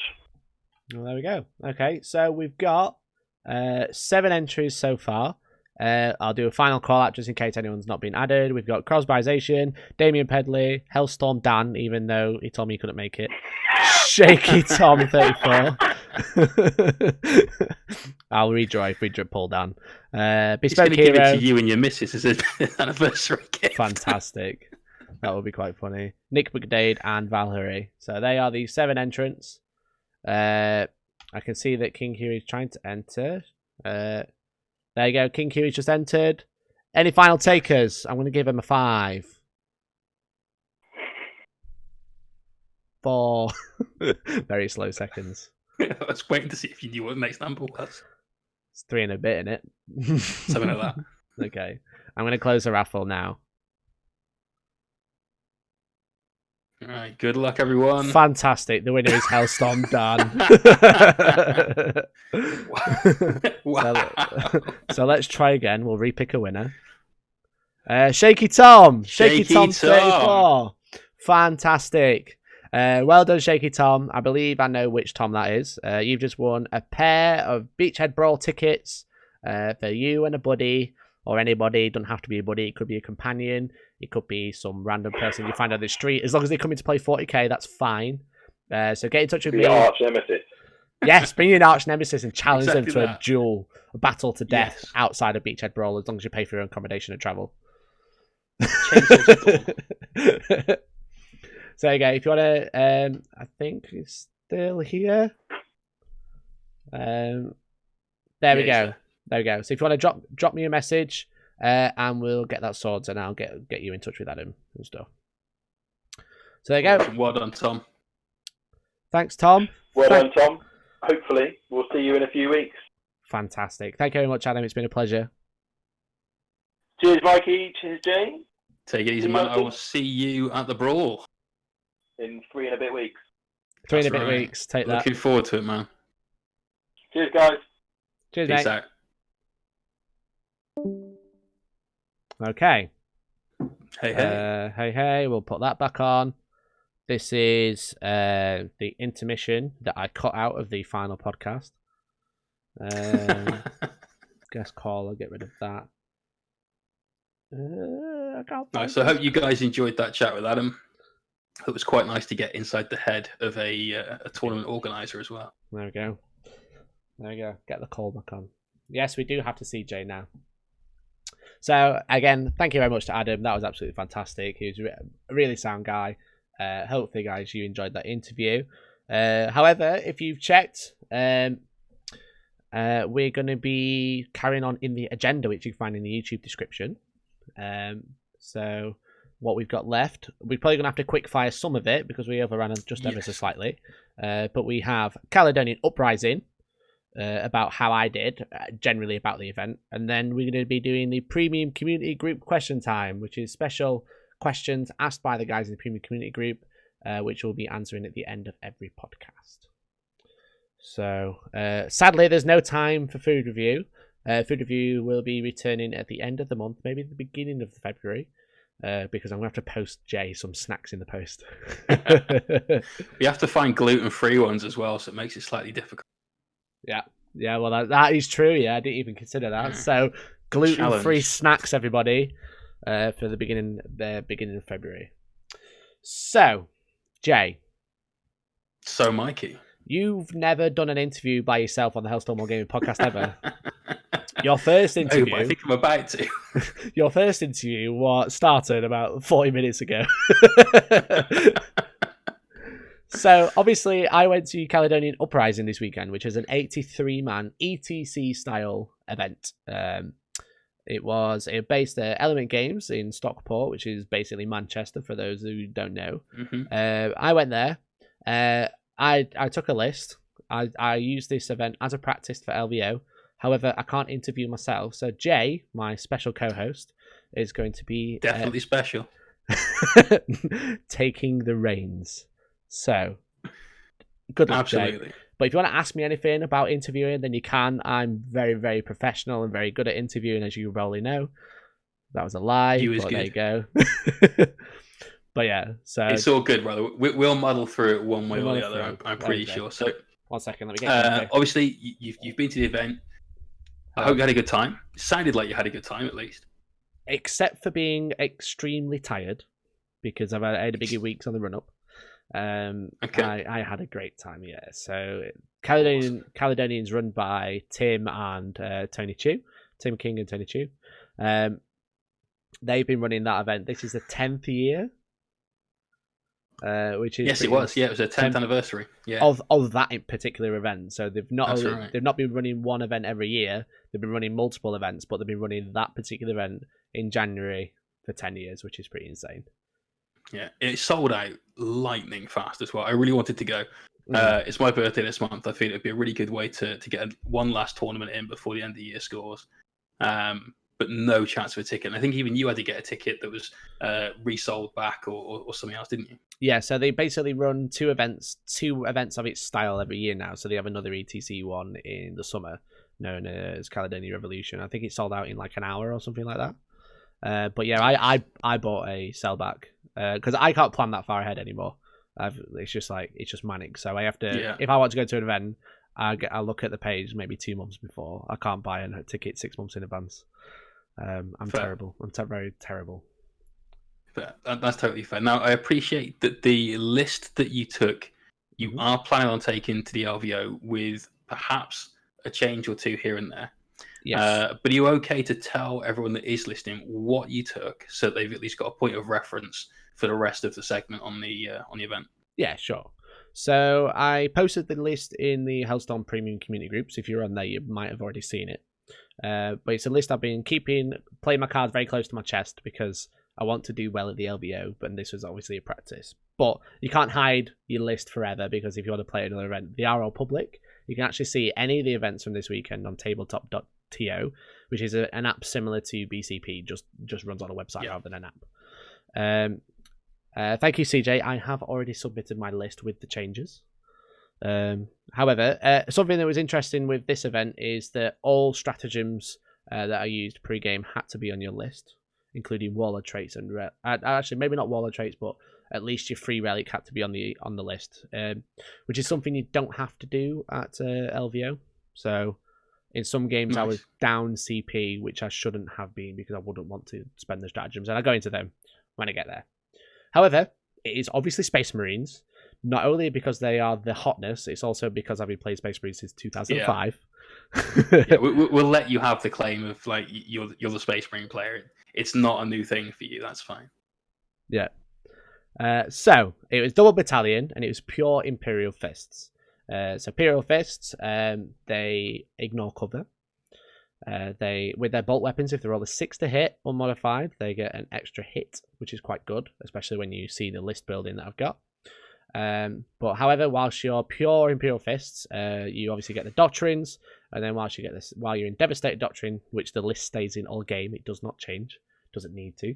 Well, there we go. Okay, so we've got 7 entries so far. I'll do a final call out just in case anyone's not been added. We've got Crosbyization, Damien Pedley, Hellstorm Dan, even though he told me he couldn't make it. Shaky Tom 34. I'll redraw Paul Dan. Bespoke He's going to give Hero. it to you and your missus as an anniversary gift. Fantastic. That would be quite funny. Nick McDade and Valkyrie. So they are the 7 entrants. I can see that King Huey is trying to enter. There you go. King Huey's just entered. Any final takers? I'm going to give him a 5. 4. Very slow seconds. I was waiting to see if you knew what the next number was. It's 3 and a bit, innit? Something like that. Okay. I'm going to close the raffle now. All right. Good luck, everyone. Fantastic. The winner is Hellstorm Dan. Wow. So let's try again. We'll repick a winner. Shaky Tom. Shaky Tom 34. Fantastic. Well done, Shaky Tom. I believe I know which Tom that is. You've just won a pair of Beachhead Brawl tickets for you and a buddy, or anybody. It doesn't have to be a buddy. It could be a companion. It could be some random person you find on the street. As long as they come in to play 40k, that's fine. So get in touch with me. Arch nemesis. Yes, bring in Arch Nemesis and challenge Exactly them to that. a duel, a battle to death Yes. outside of Beachhead Brawl, as long as you pay for your own accommodation and travel. Chainsaws at dawn. So there you go. If you want to, I think it's still here. There we go. There we go. So if you want to drop me a message, and we'll get that sorted, and I'll get you in touch with Adam and stuff. So there you go. Well done, Tom. Thanks, Tom. Well done, Tom. Hopefully, we'll see you in a few weeks. Fantastic. Thank you very much, Adam. It's been a pleasure. Cheers, Mikey. Cheers, Jane. Take it easy, man. I will see you at the Brawl. In 3 and a bit weeks. 3 and a That's bit right. weeks. Take that. Looking forward to it, man. Cheers, guys. Cheers, Peace mate. out. Okay. Hey, hey. Hey, we'll put that back on. This is the intermission that I cut out of the final podcast. Guest call, I'll get rid of that. I can't find Nice. So I it. hope you guys enjoyed that chat with Adam. It was quite nice to get inside the head of a tournament organizer as well. There we go. There we go. Get the call back on. Yes, we do have to see Jay now. So, again, thank you very much to Adam. That was absolutely fantastic. He was a really sound guy. Hopefully, guys, you enjoyed that interview. However, if you've checked, we're going to be carrying on in the agenda, which you can find in the YouTube description. So, what we've got left, we're probably going to have to quick fire some of it because we overran just ever so slightly. But we have Caledonian Uprising, about how I did, generally about the event. And then we're going to be doing the Premium Community Group question time, which is special questions asked by the guys in the Premium Community Group, which we'll be answering at the end of every podcast. So, sadly, there's no time for food review. Food review will be returning at the end of the month, maybe the beginning of February, because I'm going to have to post Jay some snacks in the post. We have to find gluten-free ones as well, so it makes it slightly difficult. Yeah, well, that is true. Yeah, I didn't even consider that. So, gluten-free Challenge. snacks, everybody, for the beginning of February. So, Jay, So, Mikey. you've never done an interview by yourself on the Hellstorm Wargaming podcast ever. Your first No, interview, but I think I'm about to. your first interview started about 40 minutes ago. So, obviously, I went to Caledonian Uprising this weekend, which is an 83-man ETC style event. It was based at Element Games in Stockport, which is basically Manchester, for those who don't know. Mm-hmm. I went there. I took a list. I used this event as a practice for LVO. However, I can't interview myself. So Jay, my special co-host, is going to be Definitely special. taking the reins. So, good luck, Absolutely. Jay. But if you want to ask me anything about interviewing, then you can. I'm very, very professional and very good at interviewing, as you probably know. That was a lie, but there you go. But yeah, so it's all good, brother. We'll muddle through it one way or the other. I'm pretty sure. So 1 second, let me get obviously, you've been to the event. I hope you had a good time. It sounded like you had a good time, at least. Except for being extremely tired, because I've had a big weeks on the run-up. Okay. I had a great time, yeah. So Caledonian's run by Tim and Tony Chu. Tim King and Tony Chu. They've been running that event. This is the 10th year. Which is yes, it was. Yeah, it was their 10th anniversary. Yeah, of that particular event. So they've not they've not been running one event every year. They've been running multiple events, but they've been running that particular event in January for 10 years, which is pretty insane. Yeah, it sold out lightning fast as well. I really wanted to go. It's my birthday this month. I feel it'd be a really good way to get one last tournament in before the end of the year scores. But no chance of a ticket. And I think even you had to get a ticket that was resold back or something else, didn't you? Yeah, so they basically run two events of its style every year now. So they have another ETC one in the summer, known as Caledonian Revolution. I think it sold out in like an hour or something like that. But yeah, I bought a sellback because I can't plan that far ahead anymore. It's just manic. So I have to, if I want to go to an event, I look at the page maybe 2 months before. I can't buy a ticket 6 months in advance. I'm terrible. I'm very terrible. Fair. That's totally fair. Now, I appreciate that the list that you took, you are planning on taking to the LVO with perhaps a change or two here and there. Yes. But are you okay to tell everyone that is listening what you took so that they've at least got a point of reference for the rest of the segment on the event? Yeah, sure. So I posted the list in the Hellstorm Premium Community Groups. If you're on there, you might have already seen it. But it's a list I've been playing my cards very close to my chest because I want to do well at the LVO, but this was obviously a practice. But you can't hide your list forever because if you want to play another event, they are all public. You can actually see any of the events from this weekend on tabletop.to, which is an app similar to BCP, just runs on a website rather than an app. Thank you, CJ. I have already submitted my list with the changes. However, something that was interesting with this event is that all stratagems that are used pre-game had to be on your list, including warlord traits and actually maybe not warlord traits, but at least your free relic had to be on the list, which is something you don't have to do at LVO. So in some games I was down CP, which I shouldn't have been because I wouldn't want to spend the stratagems, and I go into them when I get there. However, it is obviously Space Marines. Not only because they are the hotness, it's also because I've been playing Space Marines since 2005. Yeah, we'll let you have the claim of like you're the Space Marine player. It's not a new thing for you. That's fine. Yeah. So it was double battalion and it was pure Imperial Fists. So Imperial Fists, they ignore cover. They with their bolt weapons, if they roll a 6 to hit unmodified, they get an extra hit, which is quite good, especially when you see the list building that I've got. But however, whilst you're pure Imperial Fists, you obviously get the Doctrines, and then while you're in Devastated Doctrine, which the list stays in all game, it does not change, doesn't need to.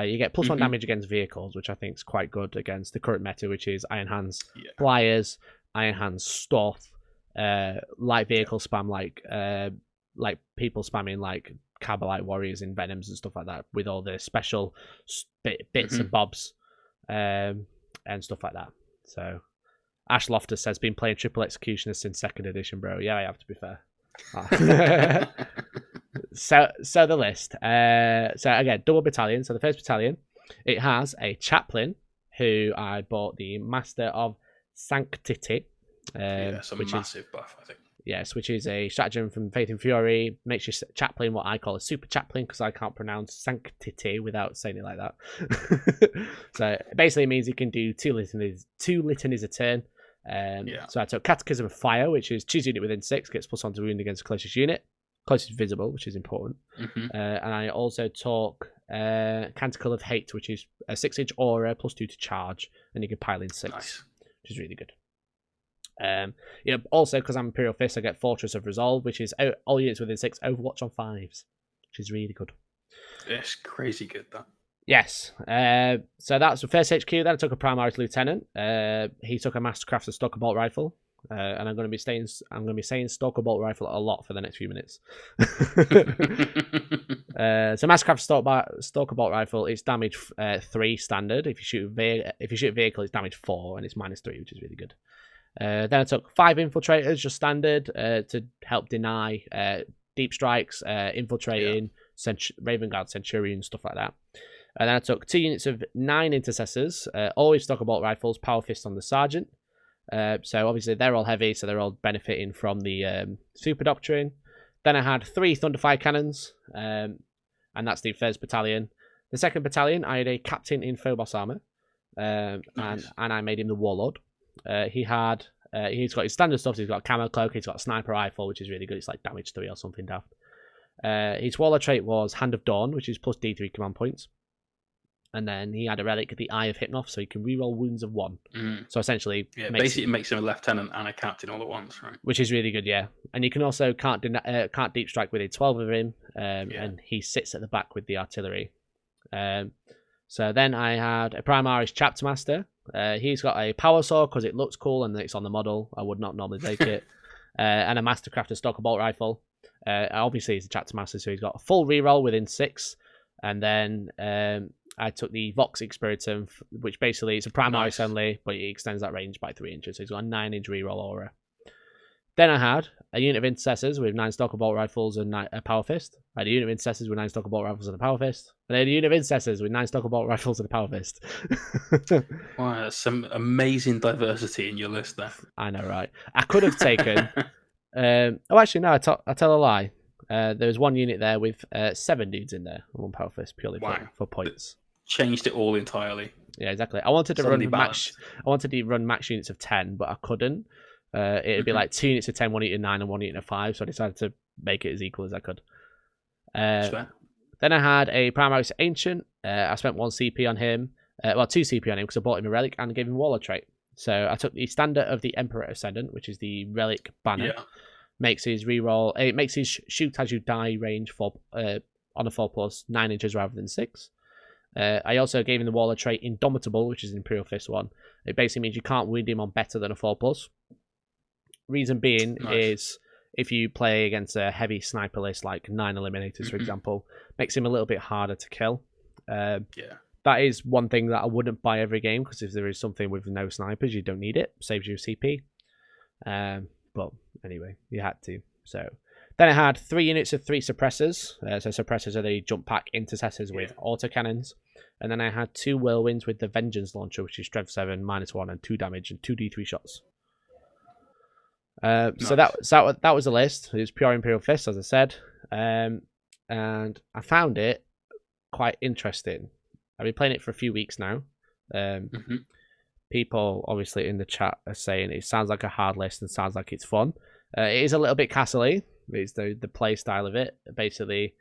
You get +1 damage against vehicles, which I think is quite good against the current meta, which is Iron Hands, Flyers, Iron Hands, Stuff, light vehicle spam, like people spamming like Cabalite Warriors in Venoms and stuff like that, with all the special bits and bobs and stuff like that. So Ash Loftus says, been playing Triple Executioner since 2nd edition, bro. Yeah, I have, to be fair. So the list. So again, double battalion. So the first battalion, it has a chaplain who I bought the Master of Sanctity. Some massive buff, I think. Yes, which is a stratagem from Faith and Fury. Makes your chaplain what I call a super chaplain because I can't pronounce sanctity without saying it like that. So it basically means you can do two litanies a turn. So I took Catechism of Fire, which is choose unit within 6, gets +1 to wound against closest unit. Closest visible, which is important. And I also took Canticle of Hate, which is a 6-inch aura +2 to charge, and you can pile in 6, which is really good. Also, because I'm Imperial Fist, I get Fortress of Resolve, which is all units within 6 Overwatch on 5s, which is really good. It's crazy good, that. Yes. So that's the first HQ. Then I took a Primaris Lieutenant. He took a Mastercraft and Stalker Bolt Rifle. And I'm going to be saying Stalker Bolt Rifle a lot for the next few minutes. So Mastercraft Stalker Bolt Rifle, it's damage 3 standard. If you shoot a vehicle, it's damage 4 and it's -3, which is really good. Then I took 5 Infiltrators, just standard, to help deny deep strikes, infiltrating, Raven Guard, Centurion, stuff like that. And then I took 2 units of 9 Intercessors, always Stalker Bolt Rifles, Power Fist on the Sergeant. So obviously they're all heavy, so they're all benefiting from the Super Doctrine. Then I had 3 Thunderfire Cannons, and that's the 1st Battalion. The 2nd Battalion, I had a Captain in Phobos Armor, nice. and I made him the Warlord. He's got his standard stuff, so he's got a Camo Cloak, he's got a Sniper Rifle, which is really good, it's like damage 3 or something daft. His Warlord trait was Hand of Dawn, which is plus D3 command points. And then he had a relic, the Eye of Hypnoth, so he can reroll wounds of 1. So essentially, it makes him a lieutenant and a captain all at once, right? Which is really good, yeah. And you can also can't deep strike within 12 of him, and he sits at the back with the artillery. So then I had a Primaris Chapter Master. He's got a Power Sword because it looks cool and it's on the model. I would not normally take it. And a Mastercraft Stalker Bolt Rifle. Obviously, he's a Chapter Master, so he's got a full reroll within 6. And then I took the Vox Experitum, which basically is a Primaris only, but it extends that range by 3 inches. So he's got a 9-inch reroll aura. Then I had a unit of Intercessors with 9 Stalker Bolt Rifles and a Power Fist. I had a unit of Intercessors with 9 Stalker Bolt Rifles and a Power Fist. And I had a unit of Intercessors with 9 Stalker Bolt Rifles and a Power Fist. Wow, that's some amazing diversity in your list there. I know, right? I could have taken... actually, no, I tell a lie. There was one unit there with 7 dudes in there, 1 Power Fist, purely for points. Changed it all entirely. Yeah, exactly. I wanted to run max units of 10, but I couldn't. It'd be like 2 units of 10, 1 unit of 9, and 1 unit of 5, so I decided to make it as equal as I could. Then I had a Primaris Ancient. I spent 1 CP on him. 2 CP on him because I bought him a relic and gave him a Warlord trait. So I took the standard of the Emperor Ascendant, which is the relic banner. Yeah. Makes his reroll. It makes his shoot as you die range for on a 4+ 9 inches rather than 6. I also gave him the Warlord trait Indomitable, which is an Imperial Fist one. It basically means you can't wound him on better than a 4+. Reason being is if you play against a heavy sniper list like 9 Eliminators, for example, makes him a little bit harder to kill. That is one thing that I wouldn't buy every game, because if there is something with no snipers, you don't need it. Saves you CP. But anyway, you had to. So then I had 3 units of 3 suppressors. So suppressors are the jump pack intercessors with autocannons. And then I had 2 whirlwinds with the Vengeance Launcher, which is strength 7, -1, and 2 damage and 2 D3 shots. Nice. So that was the list. It was pure Imperial Fist, as I said. And I found it quite interesting. I've been playing it for a few weeks now. People obviously in the chat are saying it sounds like a hard list and sounds like it's fun. It is a little bit castle-y. It's the play style of it. Basically,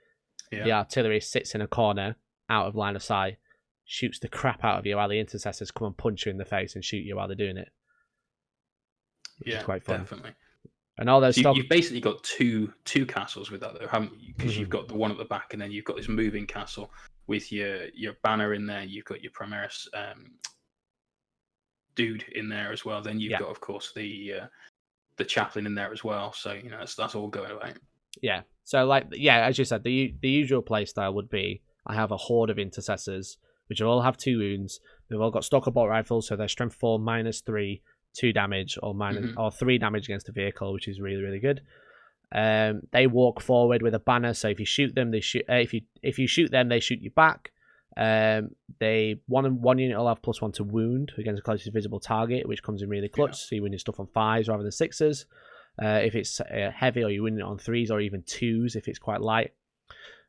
the artillery sits in a corner out of line of sight, shoots the crap out of you while the intercessors come and punch you in the face and shoot you while they're doing it. It's quite fun. Definitely. And all those you've basically got two castles with that, though, haven't you? Because you've got the one at the back, and then you've got this moving castle with your banner in there. You've got your Primaris dude in there as well. Then you've got, of course, the chaplain in there as well. So that's all going away. Yeah. So as you said, the usual play style would be I have a horde of intercessors, which all have 2 wounds. They've all got Stalker Bolt Rifles, so they're strength 4, -3. 2 damage or or 3 damage against a vehicle, which is really, really good. They walk forward with a banner, so if you shoot them, they shoot. If you shoot them, they shoot you back. One unit will have +1 to wound against the closest visible target, which comes in really clutch. So you win your stuff on 5s rather than 6s. If it's heavy, or you win it on 3s or even 2s if it's quite light.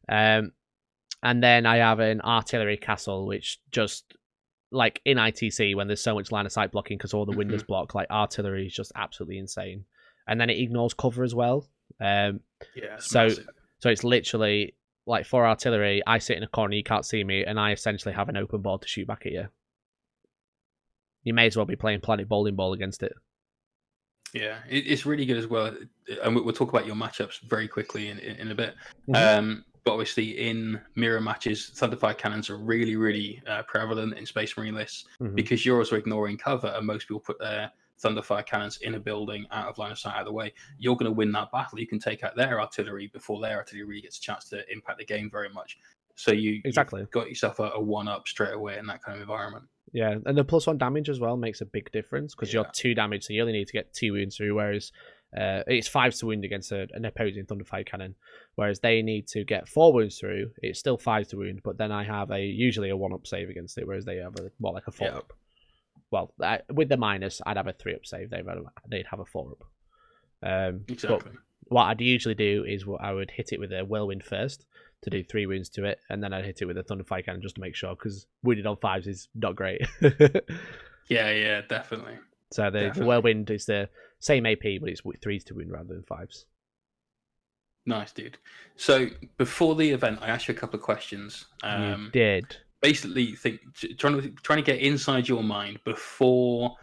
And then I have an artillery castle, which just, like in ITC, when there's so much line of sight blocking because all the windows block, like artillery is just absolutely insane. And then it ignores cover as well. So it's literally like, for artillery, I sit in a corner, you can't see me, and I essentially have an open board to shoot back at you. You may as well be playing Planet Bowling Ball against it. Yeah, it's really good as well. And we'll talk about your matchups very quickly in a bit. Mhm. But obviously, in mirror matches, Thunderfire cannons are really, really prevalent in Space Marine lists Mhm. because you're also ignoring cover, and most people put their Thunderfire cannons in a building out of line of sight, out of the way. You're going to win that battle. You can take out their artillery before their artillery really gets a chance to impact the game very much. So you've Exactly. got yourself a one-up straight away in that kind of environment. Yeah, and the +1 damage as well makes a big difference because you're Yeah. 2 damage, so you only need to get 2 wounds through, whereas it's 5 to wound against an opposing Thunderfire cannon, whereas they need to get 4 wounds through. It's still 5 to wound, but then I have usually a 1-up save against it, whereas they have more like a 4-up. Well, with the minus, I'd have a 3-up save. They'd have a 4-up. Exactly. But what I'd usually do is I would hit it with a Whirlwind first to do 3 wounds to it, and then I'd hit it with a Thunderfire cannon just to make sure, because wounded on 5s is not great. Yeah, definitely. So the Whirlwind is the same AP, but it's 3s to wound rather than 5s. Nice, dude. So before the event, I asked you a couple of questions. You did. Basically, trying to get inside your mind before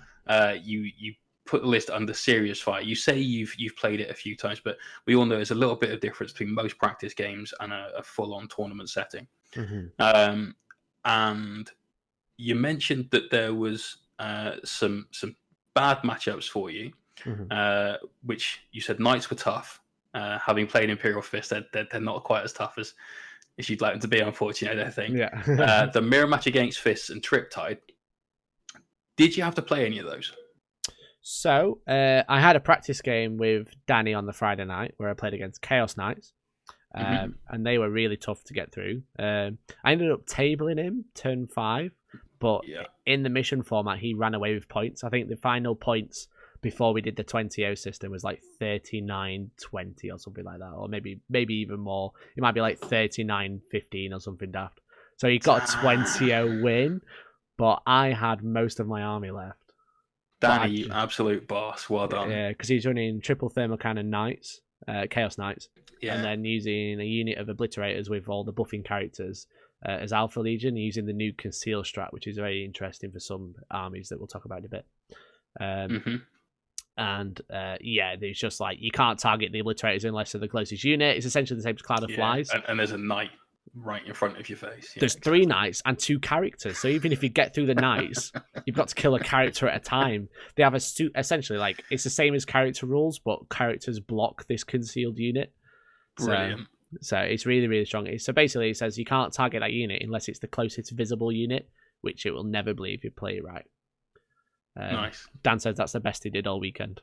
you put the list under serious fire. You say you've played it a few times, but we all know there's a little bit of difference between most practice games and a full-on tournament setting. Mm-hmm. And you mentioned that there was some bad matchups for you, which you said Knights were tough. Having played Imperial Fist, they're not quite as tough as you'd like them to be, unfortunately, I think. Yeah. The mirror match against Fists and Triptide, did you have to play any of those? So, I had a practice game with Danny on the Friday night where I played against Chaos Knights, and they were really tough to get through. I ended up tabling him turn 5, but in the mission format, he ran away with points. I think the final points before we did the 20-0 system was like 39-20 or something like that, or maybe even more. It might be like 39-15 or something daft. So he got a 20-0 win, but I had most of my army left. Danny, you absolute boss. Well done. Yeah, because he's running triple thermal cannon Knights, Chaos Knights, and then using a unit of obliterators with all the buffing characters as Alpha Legion, using the new Conceal strat, which is very interesting for some armies that we'll talk about in a bit. And there's just like, you can't target the obliterators unless they're the closest unit. It's essentially the same as Cloud of Flies. And there's a knight right in front of your face. There's 3 knights and 2 characters, so even if you get through the knights, you've got to kill a character at a time. They have essentially, like, it's the same as character rules, but characters block this concealed unit. Brilliant. So it's really, really strong. So basically, it says you can't target that unit unless it's the closest visible unit, which it will never believe if you play it right. Nice. Dan says that's the best he did all weekend.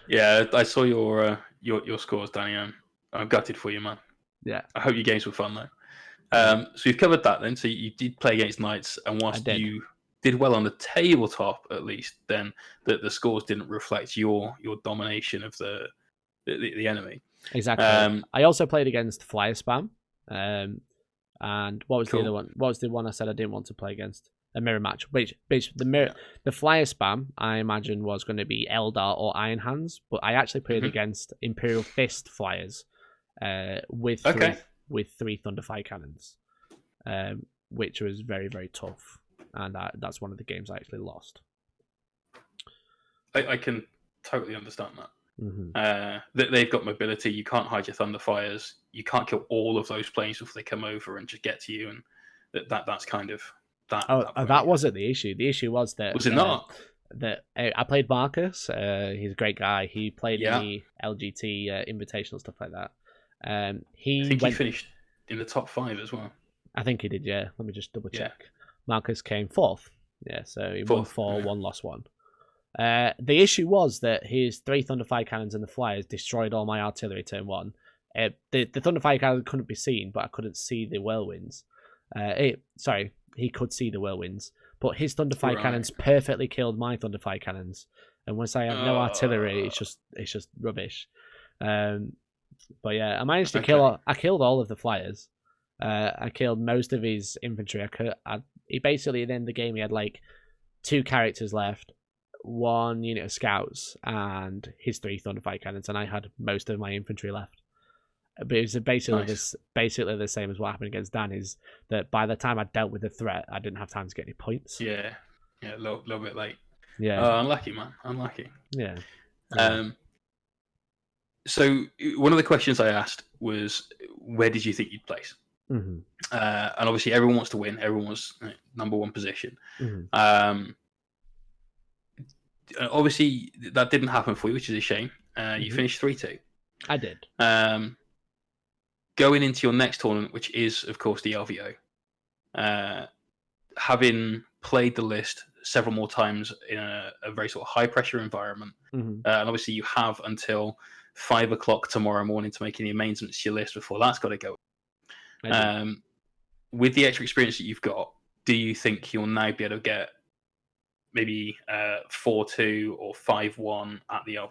Yeah, I saw your scores, Danny. I'm gutted for you, man. Yeah. I hope your games were fun, though. So you've covered that then. So you did play against Knights, and whilst you did well on the tabletop, at least, then the scores didn't reflect your domination of the enemy. Exactly. I also played against Flyer Spam. And what was the other one? What was the one I said I didn't want to play against? A mirror match. Which the Flyer Spam, I imagine, was going to be Eldar or Iron Hands, but I actually played against Imperial Fist Flyers with 3 Thunderfire cannons, which was very, very tough, and that's one of the games I actually lost. I can totally understand that. They've got mobility. You can't hide your Thunderfires. You can't kill all of those planes before they come over and just get to you, and that's kind of that. That wasn't the issue. The issue was that was it not? That I played Marcus. He's a great guy. He played in the LGT Invitational, stuff like that. I think he finished in the top 5 as well. I think he did. Yeah, let me just double check. Marcus came 4th. Yeah, so he won 4, 1 lost 1. The issue was that his 3 Thunderfire cannons and the Flyers destroyed all my artillery turn 1. The Thunderfire cannon couldn't be seen, but I couldn't see the whirlwinds. He could see the whirlwinds, but his Thunderfire cannons perfectly killed my Thunderfire cannons. And once I have no artillery, it's just rubbish. But yeah, I managed to kill. I killed all of the Flyers. I killed most of his infantry. He basically, at the end of the game, he had like 2 characters left, 1 unit of scouts, and his 3 Thunderfire cannons, and I had most of my infantry left. But it was basically the same as what happened against Dan, is that by the time I dealt with the threat, I didn't have time to get any points. Yeah, a little bit late. Yeah. Unlucky, man. Unlucky. Yeah. So one of the questions I asked was, where did you think you'd place? Mm-hmm. And obviously, everyone wants to win. Everyone wants number one position. Mm-hmm. Obviously, that didn't happen for you, which is a shame. You finished 3-2. I did. Going into your next tournament, which is, of course, the LVO, having played the list several more times in a very sort of high-pressure environment, and obviously you have until 5 o'clock tomorrow morning to make any amendments to your list before that's got to go. With the extra experience that you've got, do you think you'll now be able to get maybe 4-2 or 5-1 at the LVO?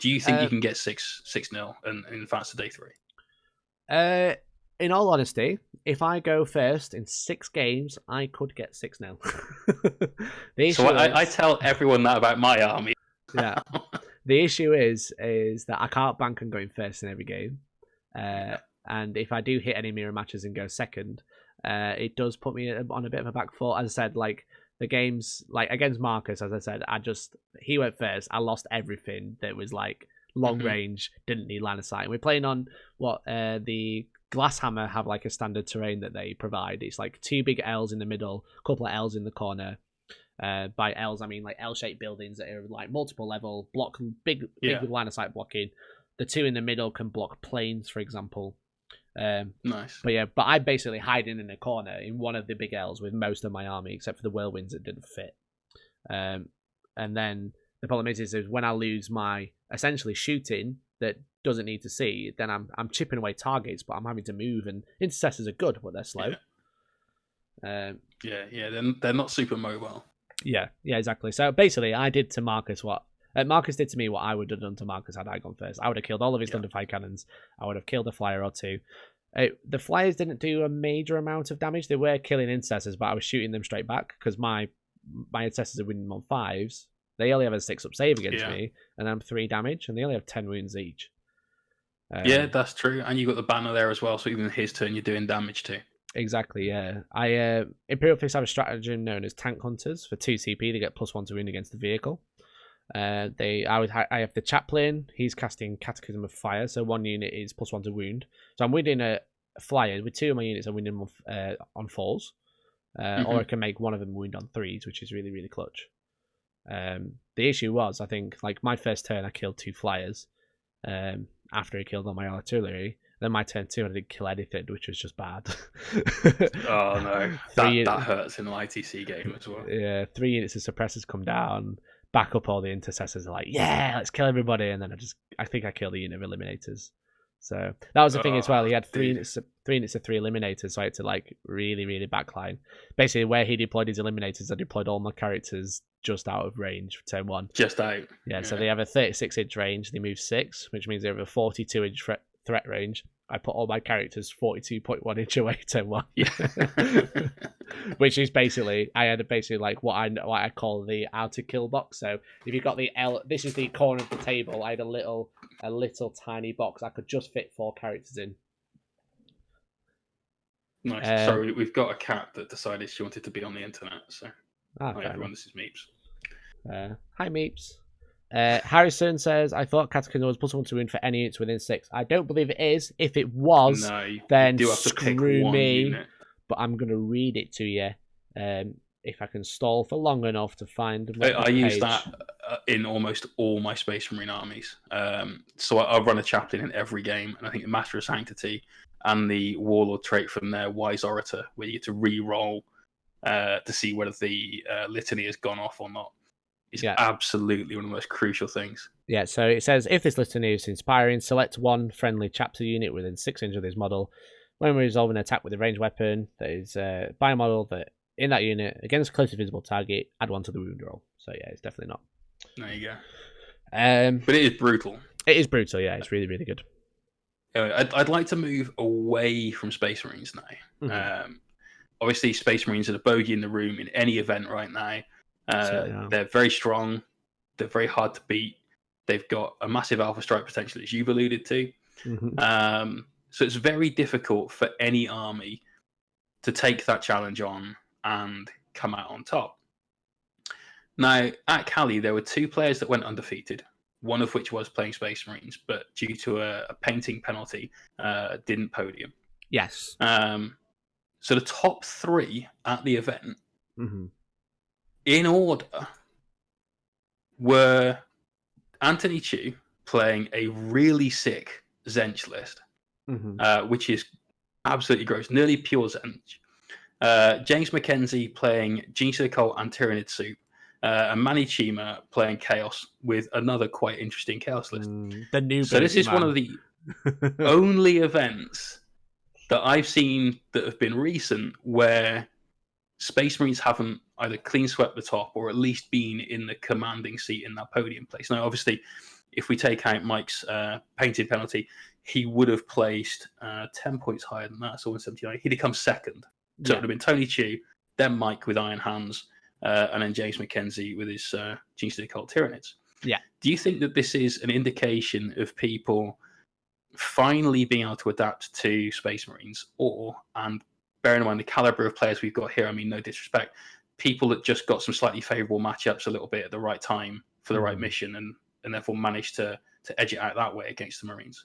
Do you think you can get 6-0 and advance to day 3? In all honesty, if I go first in 6 games, I could get 6-0. So I tell everyone that about my army. Yeah. The issue is that I can't bank on going first in every game. And if I do hit any mirror matches and go second, it does put me on a bit of a back foot. As I said, like the games, like against Marcus, as I said, he went first. I lost everything that was like long range, didn't need line of sight. We're playing on what the Glasshammer have like a standard terrain that they provide. It's like 2 big L's in the middle, a couple of L's in the corner. By L's, I mean like L-shaped buildings that are like multiple level, block big with line of sight blocking. The 2 in the middle can block planes, for example. Nice. But I'm basically hiding in a corner in one of the big L's with most of my army, except for the whirlwinds that didn't fit. And then the problem is when I lose my essentially shooting that doesn't need to see, then I'm chipping away targets, but I'm having to move, and intercessors are good, but they're slow. They're not super mobile. Yeah, exactly. So basically, I did to Marcus what Marcus did to me what I would have done to Marcus had I gone first. I would have killed all of his Thunderfire cannons. I would have killed a flyer or 2. The flyers didn't do a major amount of damage. They were killing intercessors, but I was shooting them straight back because my intercessors are winning on 5s. They only have a 6-up save against me, and I'm 3 damage, and they only have 10 wounds each. Yeah, that's true. And you got the banner there as well, so even his turn, you're doing damage too. Exactly, yeah. Imperial Fists have a stratagem known as Tank Hunters. For 2 CP, they get +1 to wound against the vehicle. I have the Chaplain. He's casting Cataclysm of Fire, so 1 unit is +1 to wound. So I'm winning a flyer with 2 of my units. I'm winning on 4s, or I can make one of them wound on 3s, which is really, really clutch. The issue was, I think, like my first turn, I killed 2 flyers. After he killed all my artillery, then my turn 2, I didn't kill anything, which was just bad. Oh no, that hurts in an ITC game as well. Yeah, 3 units of suppressors come down, back up all the intercessors, are like, yeah, let's kill everybody, and then I think I killed a unit of eliminators. So that was the thing as well. He had 3 units of 3 eliminators, so I had to like really, really backline. Basically, where he deployed his eliminators, I deployed all my characters just out of range for turn 1. Just out. Yeah, so they have a 36-inch range. They move 6, which means they have a 42-inch threat range. I put all my characters 42.1 inch away turn 1. Yeah. Which is basically, I had basically like what I call the outer kill box. So if you've got the L, this is the corner of the table. I had a little tiny box I could just fit 4 characters in. Nice. Sorry, we've got a cat that decided she wanted to be on the internet. So hi everyone, this is Meeps. Hi Meeps. Harrison says, I thought Cataclysm was +1 to win for any units within 6. I don't believe it is. If it was, then screw me. Unit. But I'm going to read it to you if I can stall for long enough to find I use that in almost all my Space Marine armies. So I run a chaplain in every game, and I think the Master of Sanctity and the Warlord trait from their Wise Orator, where you get to re-roll to see whether the litany has gone off or not. It's absolutely one of the most crucial things. Yeah, so it says, if this litany is inspiring, select 1 friendly chapter unit within 6 inches of this model. When we resolve an attack with a ranged weapon that is by a model that in that unit against a closely visible target, add 1 to the wound roll. So yeah, it's definitely not. There you go. But it is brutal. It is brutal, yeah. It's really, really good. Anyway, I'd like to move away from Space Marines now. Mm-hmm. Obviously, Space Marines are the bogey in the room in any event right now. They're very strong. They're very hard to beat. They've got a massive alpha strike potential, as you've alluded to. Mm-hmm. So it's very difficult for any army to take that challenge on and come out on top. Now, at Cali, there were 2 players that went undefeated, one of which was playing Space Marines, but due to a painting penalty, didn't podium. Yes. So the top 3 at the event, Mm-hmm. in order, were Anthony Chu playing a really sick Zench list, which is absolutely gross, nearly pure Zench. James McKenzie playing Genius of the Occult and Tyranid Soup, and Manny Chima playing Chaos with another quite interesting Chaos list. The new so this is one of the only events that I've seen that have been recent where Space Marines haven't either clean swept the top or at least been in the commanding seat in that podium place. Now, obviously, if we take out Mike's painted penalty, he would have placed 10 points higher than that, so 179. He'd have come second. So it would have been Tony Chu, then Mike with Iron Hands, and then James McKenzie with his Genius of the Occult Tyranids. Yeah. Do you think that this is an indication of people finally being able to adapt to Space Marines, and bearing in mind the caliber of players we've got here, I mean, no disrespect, people that just got some slightly favourable matchups a little bit at the right time for the right mission and therefore managed to edge it out that way against the Marines?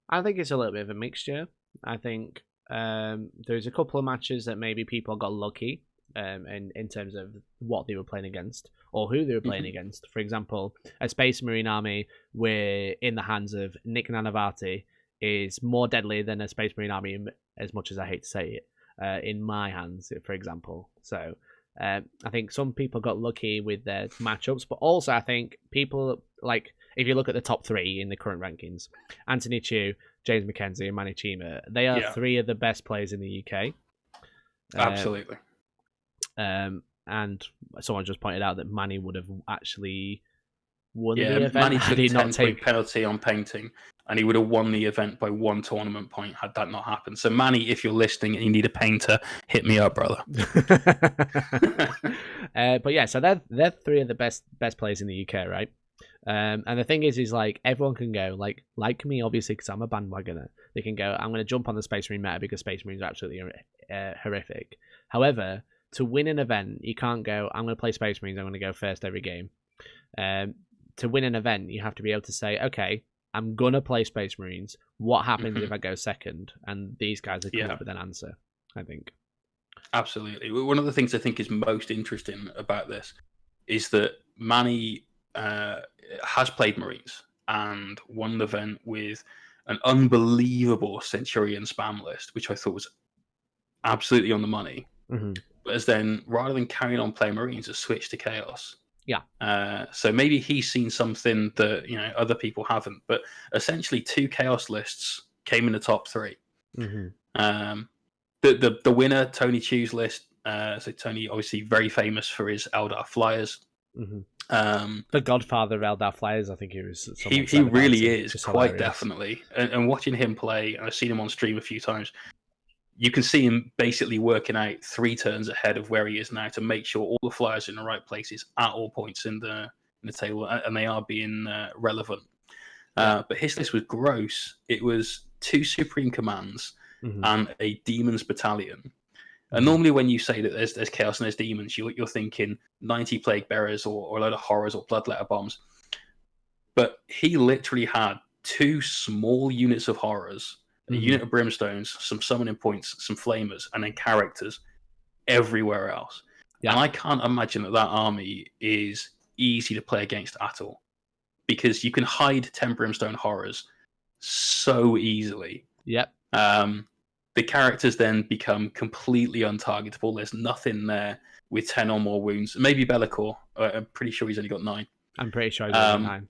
I think it's a little bit of a mixture. I think there's a couple of matches that maybe people got lucky in terms of what they were playing against or who they were playing against. For example, a Space Marine army where in the hands of Nick Nanavati is more deadly than a Space Marine army, as much as I hate to say it, in my hands, for example. So I think some people got lucky with their matchups, but also I think people, like, if you look at the top 3 in the current rankings, Anthony Chu, James McKenzie, and Manny Chima, they are 3 of the best players in the UK. Absolutely. And someone just pointed out that Manny would have actually won the event Manny had took he 10 not point taken penalty on painting, and he would have won the event by 1 tournament point had that not happened. So Manny, if you're listening and you need a painter, hit me up, brother. But yeah, so they're 3 of the best players in the UK, right? And the thing is like everyone can go like me, obviously, because I'm a bandwagoner. They can go, I'm going to jump on the Space Marine meta because Space Marines are absolutely horrific. However, to win an event, you can't go, I'm going to play Space Marines, I'm going to go first every game. To win an event, you have to be able to say, okay, I'm going to play Space Marines. What happens if I go second? And these guys have come up with an answer, I think. Absolutely. One of the things I think is most interesting about this is that Manny has played Marines and won the event with an unbelievable Centurion spam list, which I thought was absolutely on the money. But as then, rather than carrying on playing Marines, has switched to Chaos. Yeah. So maybe he's seen something that other people haven't. But essentially, 2 Chaos lists came in the top 3. The winner, Tony Chu's list. So Tony, obviously very famous for his Eldar Flyers. The godfather of Eldar Flyers, I think he was. He really is, quite hilarious. definitely. And watching him play, and I've seen him on stream a few times, you can see him basically working out 3 turns ahead of where he is now to make sure all the flyers are in the right places at all points in the table, and they are being relevant. But his list was gross. It was 2 Supreme Commands and a Demons Battalion. And normally when you say that there's Chaos and there's Demons, you're thinking 90 Plague Bearers or a load of Horrors or Bloodletter Bombs. But he literally had 2 small units of Horrors, a unit of Brimstones, some Summoning Points, some Flamers, and then characters everywhere else. Yeah. And I can't imagine that army is easy to play against at all, because you can hide 10 Brimstone Horrors so easily. Yep. The characters then become completely untargetable. There's nothing there with 10 or more wounds. Maybe Bellicor. I'm pretty sure he's only got 9. I'm pretty sure he's only got 9.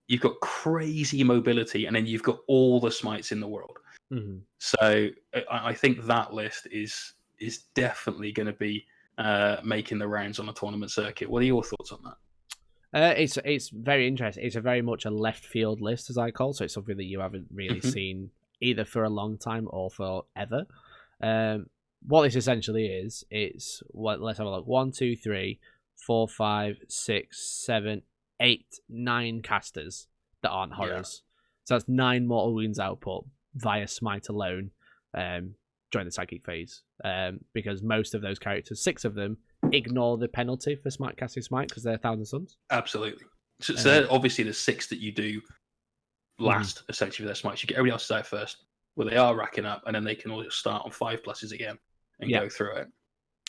You've got crazy mobility, and then you've got all the smites in the world. So I think that list is definitely going to be making the rounds on the tournament circuit. What are your thoughts on that? It's very interesting. It's a very much a left field list, as I call it. So it's something that you haven't really seen either for a long time or forever. What this essentially is, let's have a look. 1, 2, 3, 4, 5, 6, 7, 8, 9 casters that aren't Horrors. So that's 9 mortal wounds output via smite alone during the psychic phase. Because most of those characters, 6 of them ignore the penalty for smite casting smite because they're Thousand Suns. Absolutely. So they're obviously the 6 that you do last, essentially, for their smites. You get everybody else's out first, where they are racking up, and then they can all just start on 5+ again and go through it.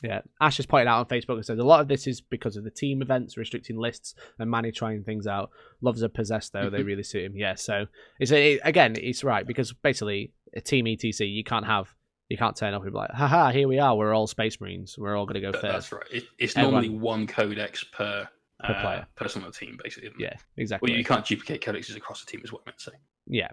Yeah, Ash has pointed out on Facebook and says a lot of this is because of the team events, restricting lists, and Manny trying things out. Loves a possessed though; they really suit him. Yeah, so it's right because basically a team ETC you can't turn up and be like, haha, here we are, we're all Space Marines, we're all going to go first. That's right. It's normally one codex per player, person on the team, basically. Yeah, exactly. Well, you can't duplicate codexes across the team, is what I meant to say. Yeah.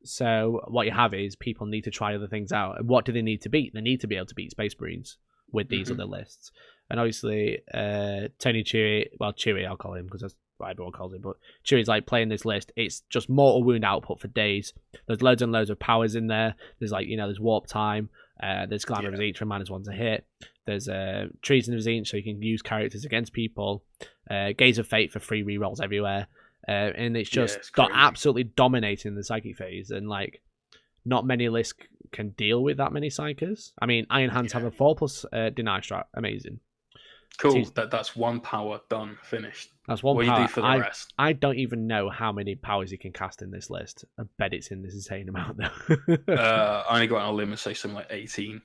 So what you have is people need to try other things out. And what do they need to beat? They need to be able to beat Space Marines with these other lists. And obviously, Tony Chewy, I'll call him because that's what everyone calls him, but Chewy's like playing this list. It's just mortal wound output for days. There's loads and loads of powers in there. There's there's warp time. There's glamour of each for -1 to hit. There's treason of each, so you can use characters against people. Gaze of Fate for free rerolls everywhere. And it's just absolutely dominating the psychic phase, and not many lists can deal with that many psychers. I mean, Iron Hands have a 4+ deny strat, amazing. Cool. That's 1 power done, finished. That's 1 what power. You do for the rest? I don't even know how many powers you can cast in this list. I bet it's in this insane amount though. I only got on a limb and say something like 18.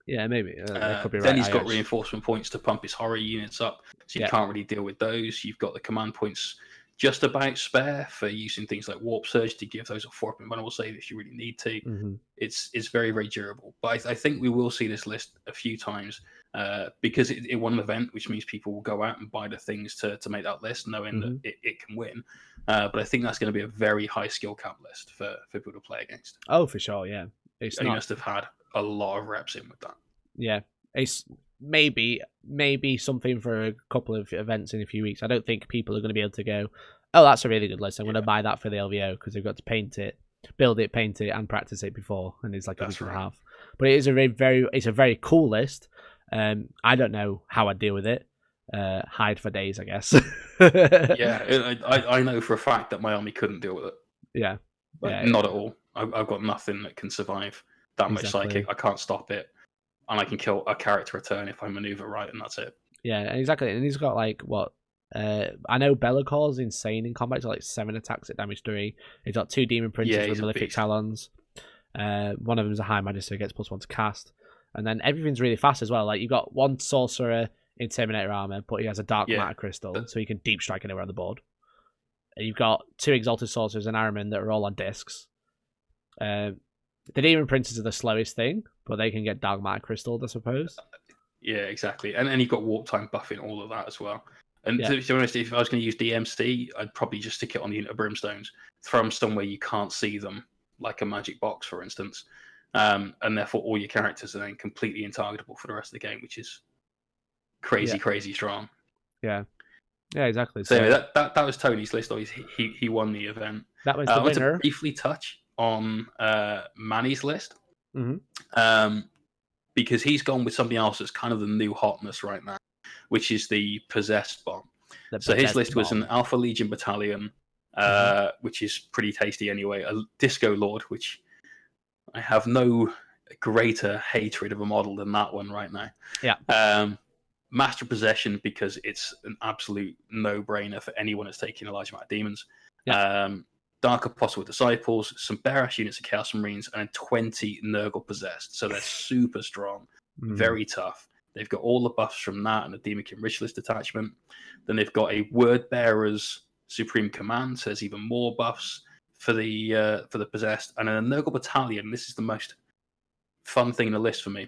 Yeah, maybe. That could be right. Then he's got reinforcement points to pump his horror units up, so you can't really deal with those. You've got the command points just about spare for using things like Warp Surge to give those a 4+ invulnerable save if you really need to. It's very, very durable. But I think we will see this list a few times because it won an event, which means people will go out and buy the things to make that list, knowing that it can win. But I think that's going to be a very high skill cap list for people to play against. Oh, for sure, yeah. He must have had a lot of reps in with that. Yeah, it's maybe something for a couple of events in a few weeks. I don't think people are going to be able to go, oh, that's a really good list, I'm going to buy that for the LVO, because they've got to paint it, build it, paint it, and practice it before, and it's like a week and a half. But it is a very cool list. I don't know how I'd deal with it. Hide for days, I guess. I know for a fact that my army couldn't deal with it. Yeah. Not at all. I've got nothing that can survive that much psychic. I can't stop it. And I can kill a character a turn if I maneuver right, and that's it. Yeah, exactly. And he's got I know Bellacor's insane in combat. He's got 7 attacks at damage 3. He's got 2 demon princes with malefic talons. One of them is a high magister, gets +1 to cast. And then everything's really fast as well. You've got 1 sorcerer in Terminator armor, but he has a dark matter crystal, so he can deep strike anywhere on the board. And you've got 2 exalted sorcerers and Araman that are all on discs. The demon princes are the slowest thing, but they can get dark matter crystalled, I suppose. Yeah, exactly. And you've got warp time buffing all of that as well. And to be honest, if I was going to use DMC, I'd probably just stick it on the unit of brimstones, throw them somewhere you can't see them, like a magic box, for instance. And therefore all your characters are then completely intargetable for the rest of the game, which is crazy strong. Yeah, exactly. So anyway, that was Tony's list. He won the event. That was the winner. I want to briefly touch on Manny's list, because he's gone with something else that's kind of the new hotness right now, which is the Possessed bomb. So his list was an Alpha Legion battalion, which is pretty tasty anyway, a Disco Lord, which I have no greater hatred of a model than that one right now. Yeah. Master Possession, because it's an absolute no-brainer for anyone that's taking a large amount of demons. Yeah. Dark Apostle Disciples, some Barash units of Chaos Marines, and 20 Nurgle Possessed. So they're super strong, very tough. They've got all the buffs from that and the Demonkin Ritualist detachment. Then they've got a Word Bearer's Supreme Command, so there's even more buffs for the Possessed. And then a Nurgle Battalion, this is the most fun thing in the list for me.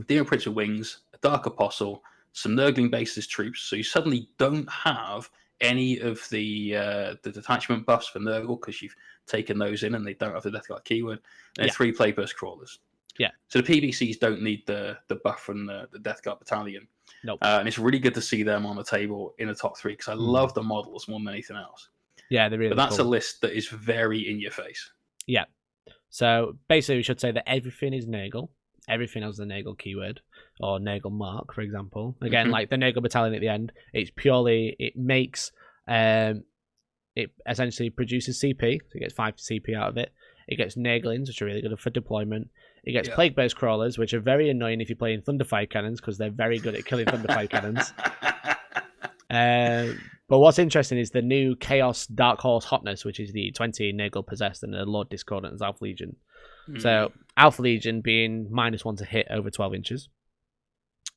Demon Prince with Wings, a Dark Apostle, some Nurgling Basis troops, so you suddenly don't have any of the detachment buffs for Nurgle because you've taken those in and they don't have the Deathguard keyword, and 3 Playburst Crawlers. Yeah. So the PBCs don't need the buff from the Deathguard Battalion. Nope. And it's really good to see them on the table in the top 3 because I love the models more than anything else. Yeah, they're really But that's cool. a list that is very in your face. Yeah. So basically we should say that everything is Nurgle. Everything has the Nurgle keyword or Nurgle mark, for example. Again, like the Nurgle Battalion at the end, it's purely, it makes, it essentially produces CP, so it gets 5 CP out of it. It gets Naglings, which are really good for deployment. It gets Yeah. Plague-based Crawlers, which are very annoying if you're playing Thunderfire Cannons, because they're very good at killing Thunderfire Cannons. But what's interesting is the new Chaos Dark Horse Hotness, which is the 20 Nagel Possessed and the Lord Discordant as Alpha Legion. So Alpha Legion being -1 to hit over 12 inches.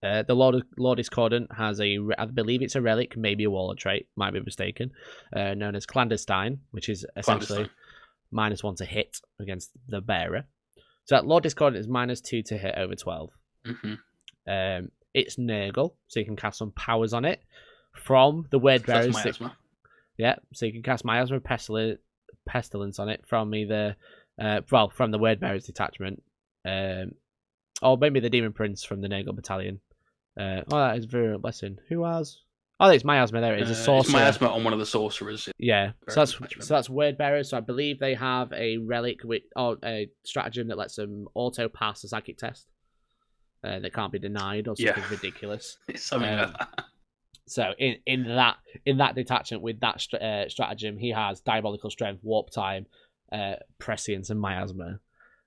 The Lord Discordant has I believe it's a relic, maybe a Warlord trait, might be mistaken, known as Clandestine, which is essentially -1 to hit against the bearer. So that Lord Discordant is -2 to hit over 12. It's Nurgle, so you can cast some powers on it from the Word Bearers. Miasma. Yeah, so you can cast Miasma Pestilence on it from either, from the Word Bearers detachment, or maybe the Demon Prince from the Nurgle Battalion. That is Virulent Blessing. Who has? Oh, it's Miasma. There it is. A sorcerer. It's Miasma on one of the sorcerers. Yeah, so that's Word Bearers. So I believe they have a relic or a stratagem that lets them auto pass a psychic test. That can't be denied or something ridiculous. It's something like that. So in that detachment with that stratagem, he has Diabolical Strength, Warp Time, Prescience, and Miasma,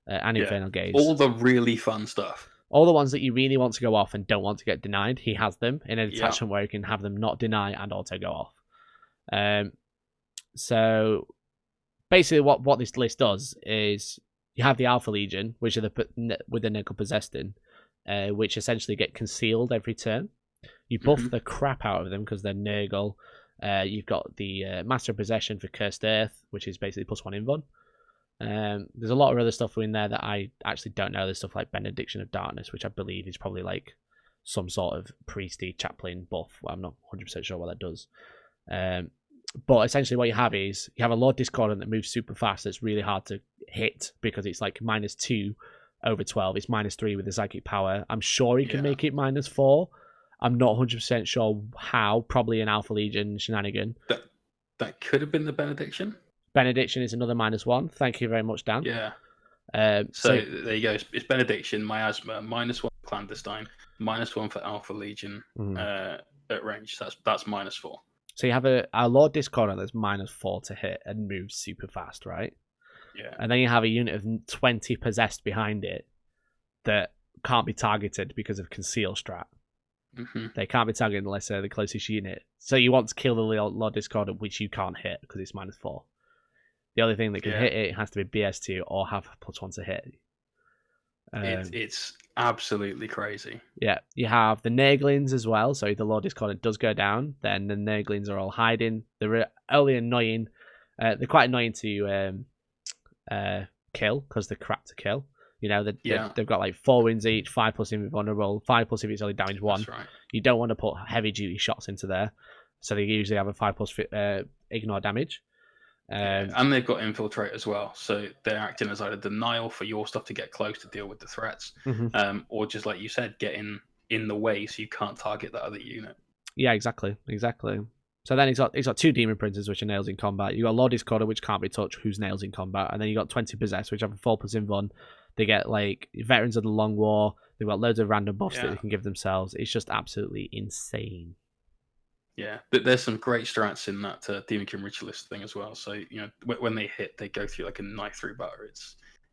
and Infernal Gaze. All the really fun stuff. All the ones that you really want to go off and don't want to get denied, he has them in a detachment where you can have them not deny and auto go off. So basically what this list does is you have the Alpha Legion, which are with the Nickel Possessed in, which essentially get concealed every turn. You buff the crap out of them because they're Nurgle. You've got the Master of Possession for Cursed Earth, which is basically +1 invuln. There's a lot of other stuff in there that I actually don't know. There's stuff like Benediction of Darkness, which I believe is probably like some sort of priesty chaplain buff. I'm not 100% sure what that does. But essentially what you have is you have a Lord Discordant that moves super fast. That's really hard to hit because it's like -2 over 12. It's -3 with the psychic power. I'm sure he can make it -4. I'm not 100% sure how. Probably an Alpha Legion shenanigan. That could have been the Benediction. Benediction is another -1. Thank you very much, Dan. Yeah. So there you go. It's Benediction, Miasma, -1 Clandestine, -1 for Alpha Legion at range. That's -4. So you have a Lord Discordant that's -4 to hit and moves super fast, right? Yeah. And then you have a unit of 20 possessed behind it that can't be targeted because of Conceal Strat. They can't be targeted unless they're the closest unit. So you want to kill the Lord Discordant, which you can't hit because it's -4. The only thing that can hit it has to be BS2 or have +1 to hit. It's absolutely crazy. Yeah, you have the Naglings as well. So if the Lord Discordant does go down, then the Naglings are all hiding. They're only annoying. They're quite annoying to kill because they're crap to kill. You know, they've got like 4 wins each, 5+ invulnerable, 5+ if it's only damage 1. That's right. You don't want to put heavy duty shots into there. So they usually have a 5+ ignore damage. And they've got Infiltrate as well. So they're acting as either denial for your stuff to get close to deal with the threats, or just like you said, get in the way so you can't target that other unit. Yeah, exactly. So then he's got 2 Demon Princes, which are nails in combat. You got Lord Discorder, which can't be touched, who's nails in combat, and then you got 20 Possessed, which have a 4+ invuln. They get like Veterans of the Long War. They've got loads of random buffs that they can give themselves. It's just absolutely insane. Yeah, but there's some great strats in that Demonkin Ritualist thing as well. So you know, when they hit, they go through like a knife through butter.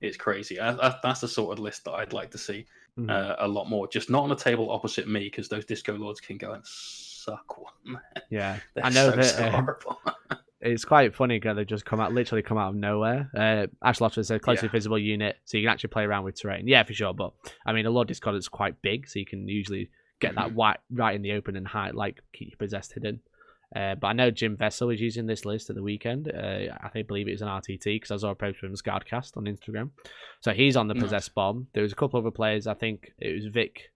It's crazy. That's the sort of list that I'd like to see a lot more. Just not on a table opposite me, because those Disco Lords can go and suck one. Yeah, I know so horrible. It's quite funny because they just literally come out of nowhere. Ashlotter is a closely visible unit, so you can actually play around with terrain. Yeah, for sure. But I mean, a Lord Discordant's quite big, so you can usually get that right in the open and hide, like keep your possessed hidden. But I know Jim Vessel was using this list at the weekend. I believe it was an RTT because I saw a post from Scarcast on Instagram. So he's on the possessed bomb. There was a couple other players. I think it was Vic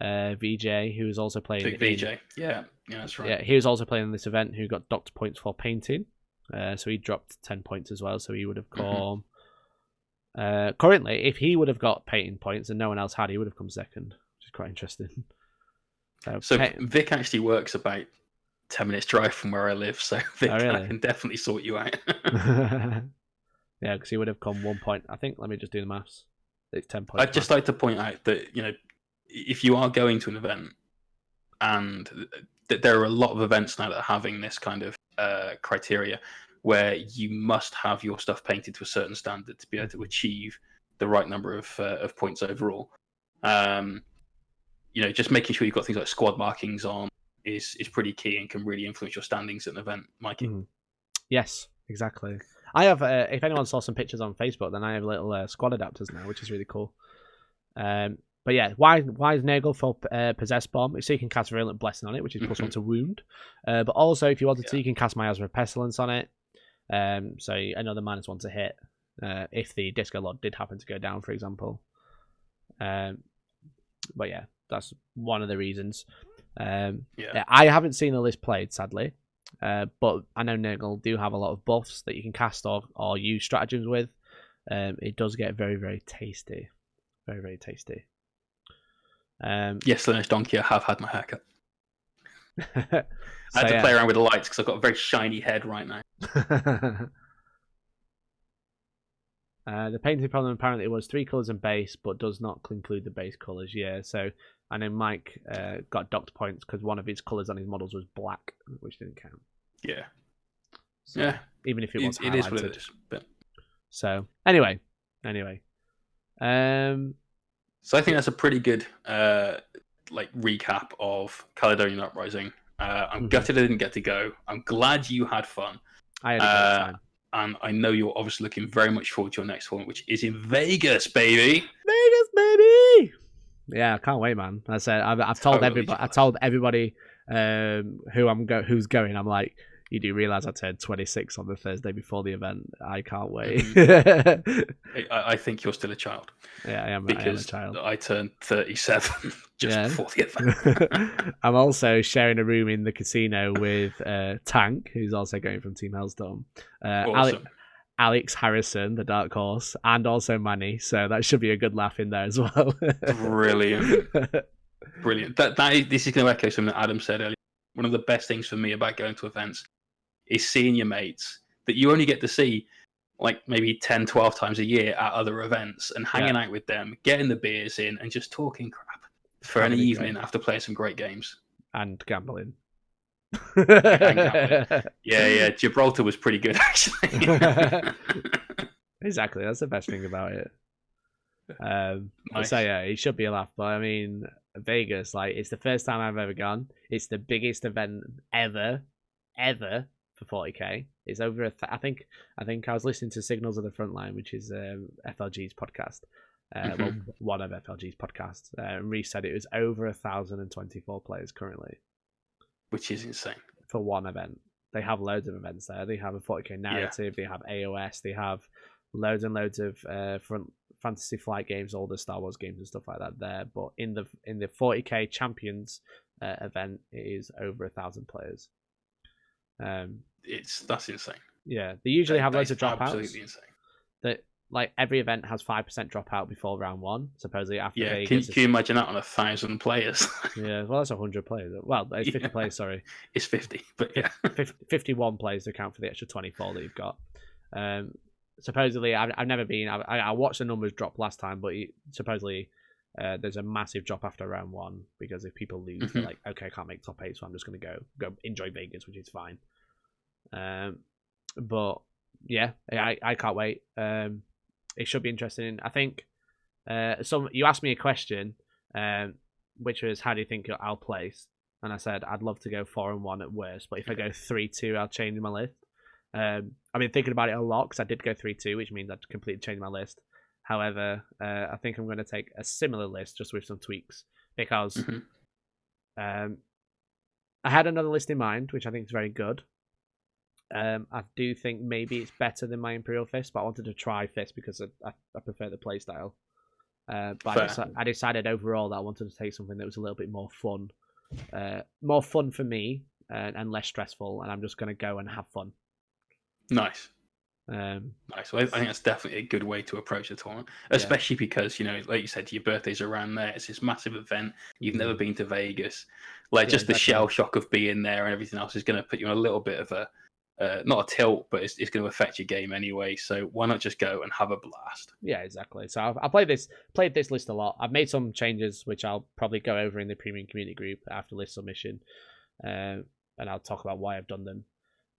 VJ who was also playing. Vic VJ, yeah, that's right. Yeah, he was also playing in this event. Who got doctor points for painting. So he dropped 10 points as well. So he would have come. Currently, if he would have got painting points and no one else had, he would have come second, which is quite interesting. So Vic actually works about 10 minutes drive from where I live, so Vic, really? I can definitely sort you out. Yeah, because he would have come 1 point. I think, let me just do the maths. It's 10 points. I'd just like to point out that, you know, if you are going to an event, and there are a lot of events now that are having this kind of criteria, where you must have your stuff painted to a certain standard to be able to achieve the right number of points overall. Just making sure you've got things like squad markings on is pretty key and can really influence your standings at an event, Mikey. Yes, exactly. I have, if anyone saw some pictures on Facebook, then I have little squad adapters now, which is really cool. But yeah, why is Nurgle for Possess Bomb? So you can cast Virulent Blessing on it, which is +1 to wound. But also, if you wanted to, you can cast Miasma of Pestilence on it. So another -1 to hit if the Disco Lord did happen to go down, for example. But yeah, that's one of the reasons. I haven't seen the list played, sadly. But I know Nurgle do have a lot of buffs that you can cast or use stratagems with. It does get very, very tasty. Very, very tasty. Yes, Lineage Donkey, I have had my haircut. I had to play around with the lights because I've got a very shiny head right now. The painting problem apparently was 3 colours in base, but does not include the base colours. Yeah, so I know Mike got docked points because one of his colours on his models was black, which didn't count. Yeah. So, yeah. Even if it was it is what it is. But... So anyway. So I think that's a pretty good recap of Caledonian Uprising. I'm gutted I didn't get to go. I'm glad you had fun. I had a great time. And I know you're obviously looking very much forward to your next one, which is in Vegas, baby. Vegas, baby. Yeah, I can't wait, man. I said I've told everybody. I told everybody who's going. I'm like, you do realize I turned 26 on the Thursday before the event. I can't wait. I think you're still a child. Yeah, I am. Because I am a child. I turned 37 before the event. I'm also sharing a room in the casino with Tank, who's also going from Team Hellstorm. Awesome. Alex Harrison, the Dark Horse, and also Manny. So that should be a good laugh in there as well. Brilliant. This is going to echo something that Adam said earlier. One of the best things for me about going to events is seeing your mates that you only get to see like maybe 10, 12 times a year at other events and hanging out with them, getting the beers in and just talking crap for an evening after playing some great games. And gambling. Yeah, Gibraltar was pretty good actually. Exactly, that's the best thing about it. Nice. So yeah, it should be a laugh. But I mean, Vegas, like, it's the first time I've ever gone. It's the biggest event ever for 40k. It's over. I think I was listening to Signals of the Frontline, which is FLG's podcast. Well, one of FLG's podcasts. And Reese said it was over 1,024 players currently, which is insane for one event. They have loads of events there. They have a 40k narrative. They have AOS. They have loads and loads of Fantasy Flight games, all the Star Wars games and stuff like that there. But in the 40k Champions event, it is over 1,000 players. That's insane. Yeah, they usually have loads of dropouts. Absolutely insane. That like every event has 5% dropout before round one. Supposedly after. Yeah, can you imagine that on 1,000 players? Yeah, well, that's 100 players. Well, it's 50 players. Sorry, it's 50, but yeah, 51 players to account for the extra 24 that you've got. Supposedly, I've never been. I watched the numbers drop last time, but supposedly there's a massive drop after round one because if people lose, they're like, okay, I can't make top 8, so I'm just going to go enjoy Vegas, which is fine. But yeah, I can't wait. It should be interesting. I think you asked me a question, which was, how do you think I'll place? And I said I'd love to go 4-1 at worst, but if I go 3-2, I'll change my list. I've been thinking about it a lot because I did go 3-2, which means I'd completely change my list. However, I think I'm going to take a similar list just with some tweaks because I had another list in mind, which I think is very good. I do think maybe it's better than my Imperial Fist, but I wanted to try Fist because I prefer the playstyle. But I decided overall that I wanted to take something that was a little bit more fun for me and less stressful, and I'm just going to go and have fun. Nice. Nice. Well, I think that's definitely a good way to approach the tournament, especially because, like you said, your birthday's around there. It's this massive event. You've never been to Vegas. The shell shock of being there and everything else is going to put you in a little bit of a not a tilt, but it's going to affect your game anyway. So why not just go and have a blast? Yeah, exactly. So I played this list a lot. I've made some changes, which I'll probably go over in the premium community group after list submission, and I'll talk about why I've done them.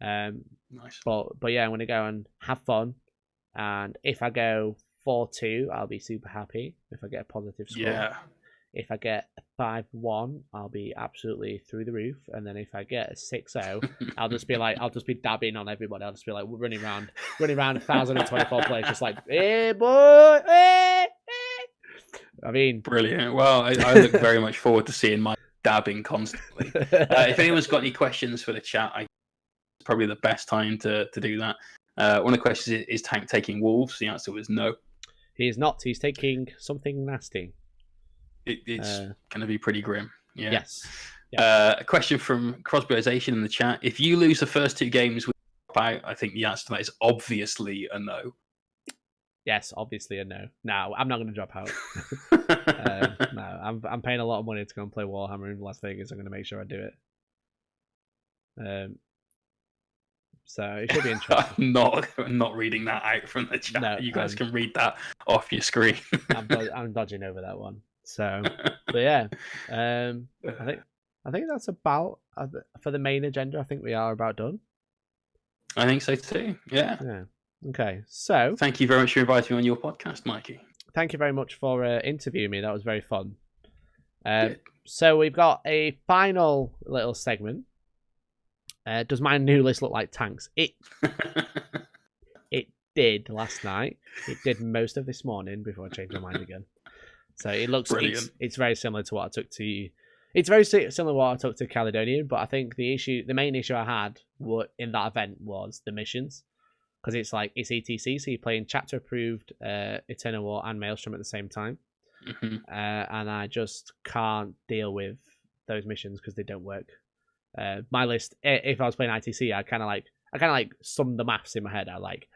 Nice. But yeah, I'm gonna go and have fun, and if I go 4-2, I'll be super happy. If I get a positive score, Yeah. if I get a 5-1, I'll be absolutely through the roof, and then if I get a 6-0, I'll just be dabbing on everybody. I'll just be like running around 1,024 players, just like, hey boy, hey. I mean, Brilliant. Well, I look very much forward to seeing my dabbing constantly. If anyone's got any questions for the chat, it's probably the best time to do that. One of the questions is Tank taking wolves? The answer was no. He is not. He's taking something nasty. It's going to be pretty grim. Yeah. Yes. A question from Crosbyization in the chat. If you lose the first 2 games with out, I think the answer to that is obviously a no. Yes, obviously a no. No, I'm not going to drop out. No, I'm paying a lot of money to go and play Warhammer in Las Vegas. I'm going to make sure I do it. So it should be interesting. I'm not reading that out from the chat. No, you guys can read that off your screen. I'm dodging over that one. So, but yeah, I think that's about for the main agenda. I think we are about done. I think so too. Yeah. Okay. So thank you very much for inviting me on your podcast, Mikey. Thank you very much for interviewing me. That was very fun. So we've got a final little segment. Does my new list look like tanks? It did last night. It did most of this morning before I changed my mind again. So it looks it's very similar to what I took to. It's very similar to what I took to Caledonian, but I think the main issue I had in that event was the missions, because it's ETC, so you're playing chapter approved Eternal War and Maelstrom at the same time, and I just can't deal with those missions because they don't work. My list, if I was playing ITC, I kind of sum the maths in my head.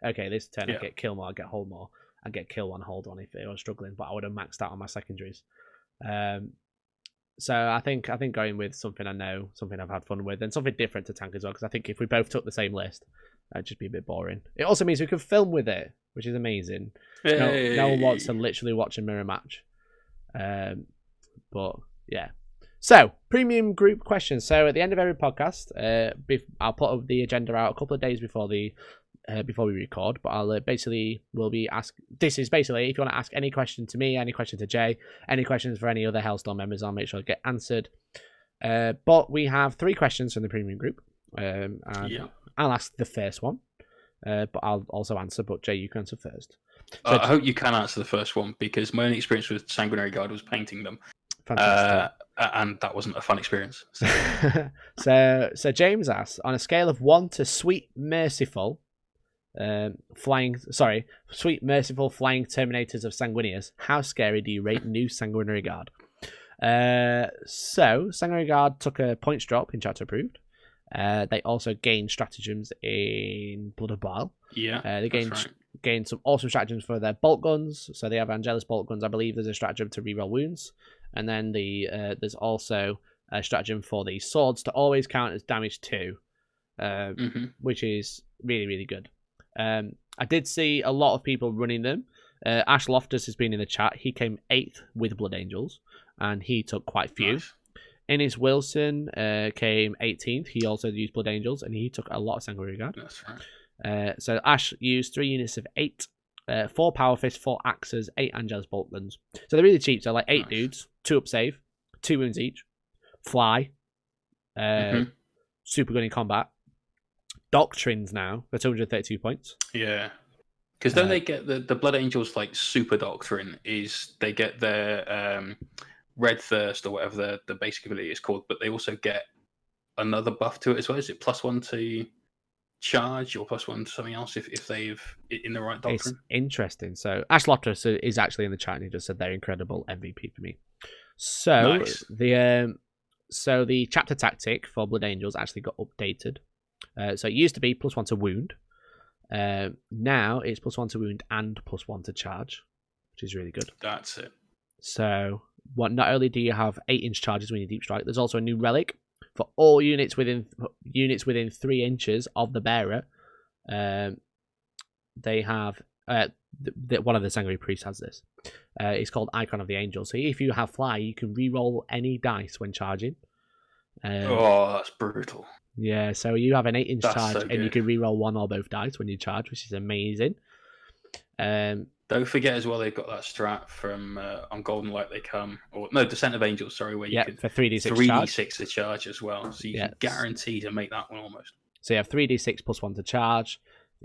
Okay, this turn I get kill more, I get hold more, I get kill one, hold one if I was struggling, but I would have maxed out on my secondaries. So I think going with something I know, something I've had fun with, and something different to tank as well, because I think if we both took the same list, it'd just be a bit boring. It also means we can film with it, which is amazing. Hey. No one wants to literally watch a mirror match. But yeah. So, premium group questions. So at the end of every podcast, I'll put the agenda out a couple of days before we record, but I'll we'll be this is basically, if you want to ask any question to me, any question to Jay, any questions for any other Hellstorm members, I'll make sure to get answered. But we have 3 questions from the premium group. And I'll ask the first one, but I'll also answer, but Jay, you can answer first. So, I hope you can answer the first one, because my only experience with Sanguinary Guard was painting them. And that wasn't a fun experience. So James asks, on a scale of 1 to sweet merciful flying Terminators of Sanguinius, how scary do you rate new Sanguinary Guard? So Sanguinary Guard took a points drop in chapter approved. They also gained stratagems in Blood of Baal. They gained some awesome stratagems for their bolt guns. So they have Angelus bolt guns. I believe there's a stratagem to reroll wounds. And then there's also a stratagem for the swords to always count as damage 2, which is really, really good. I did see a lot of people running them. Ash Loftus has been in the chat. He came 8th with Blood Angels, and he took quite a few. Nice. Ennis Wilson came 18th. He also used Blood Angels, and he took a lot of Sanguinary Guard. That's right. So Ash used 3 units of 8. 4 Power Fists, 4 Axes, 8 Angelus Bolt Guns. So they're really cheap. So 8 dudes, 2 up save, 2 wounds each, fly, super good in combat. Doctrines now for 232 points. Yeah. Because don't they get the Blood Angels super doctrine is they get their Red Thirst or whatever the basic ability is called, but they also get another buff to it as well. Is it +1 to charge or +1 to something else if they've in the right doctrine? It's interesting. So Ash Loftus is actually in the chat and he just said they're incredible MVP for me. So nice. The chapter tactic for Blood Angels actually got updated. So it used to be +1 to wound. Now it's +1 to wound and +1 to charge, which is really good. That's it. So not only do you have 8-inch charges when you deep strike, there's also a new relic for all units within 3 inches of the bearer. They have one of the Sanguinary Priests has this. It's called Icon of the Angel. So if you have fly, you can re-roll any dice when charging. That's brutal. Yeah, so you have an 8-inch That's charge, so and you good. can reroll one or both dice when you charge, which is amazing. Don't forget as well, they've got that strat from on Golden Light They Come, or no, Descent of Angels, sorry, where you can for 3d6 3d6 to charge as well. So you can Yes. guarantee to make that one almost. So you have 3d6 plus 1 to charge.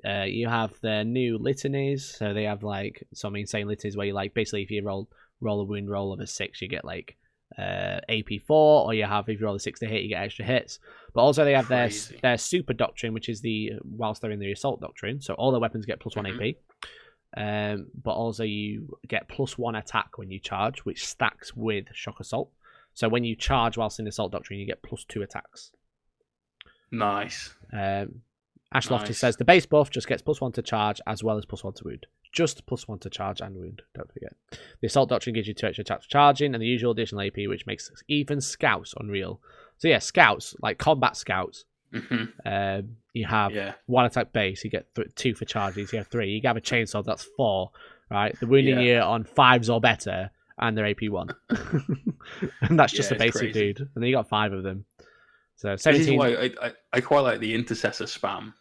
You have the new litanies, so they have like some insane litanies where you like basically if you roll a wound roll of a 6, you get like AP4, or you have if you roll a 6 to hit, you get extra hits. But also they have their super doctrine, which is the whilst they're in the assault doctrine, so all their weapons get plus 1 AP. But also you get plus 1 attack when you charge, which stacks with shock assault. So when you charge whilst in assault doctrine, you get plus 2 attacks. Nice. Ash Loftus says the base buff just gets plus 1 to charge as well as plus 1 to wound. Just plus 1 to charge and wound, don't forget. The assault doctrine gives you 2 extra attacks for charging and the usual additional AP, which makes even scouts unreal. So yeah, scouts, like combat scouts, you have 1 attack base, you get 2 for charges, you have 3. You have a chainsaw, that's 4, right? The wounding you on 5s or better, and they're AP 1. And that's just a basic dude. And then you got 5 of them. So 17. This is why I quite like the intercessor spam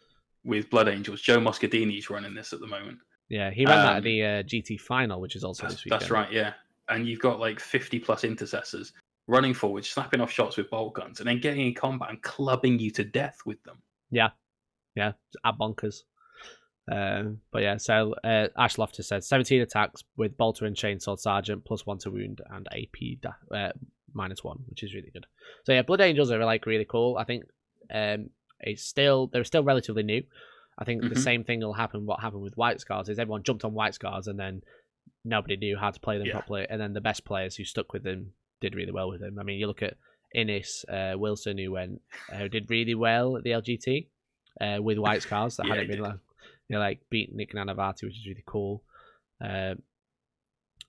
with Blood Angels. Joe Moscadini's running this at the moment. Yeah, he ran that at the GT final, which is also this weekend. That's right, yeah. And you've got like 50 plus intercessors running forward, snapping off shots with bolt guns, and then getting in combat and clubbing you to death with them. Yeah, at bonkers. But yeah, so Ash Loftus said 17 attacks with Bolter and Chainsaw Sergeant, plus 1 to wound, and AP minus 1, which is really good. So yeah, Blood Angels are like really cool. I think they're still relatively new. I think the same thing will happen. What happened with White Scars is everyone jumped on White Scars and then nobody knew how to play them properly. And then the best players who stuck with them did really well with them. I mean, you look at Innis Wilson, who did really well at the LGT with White Scars that hadn't been like beat Nick Nanavati, which is really cool.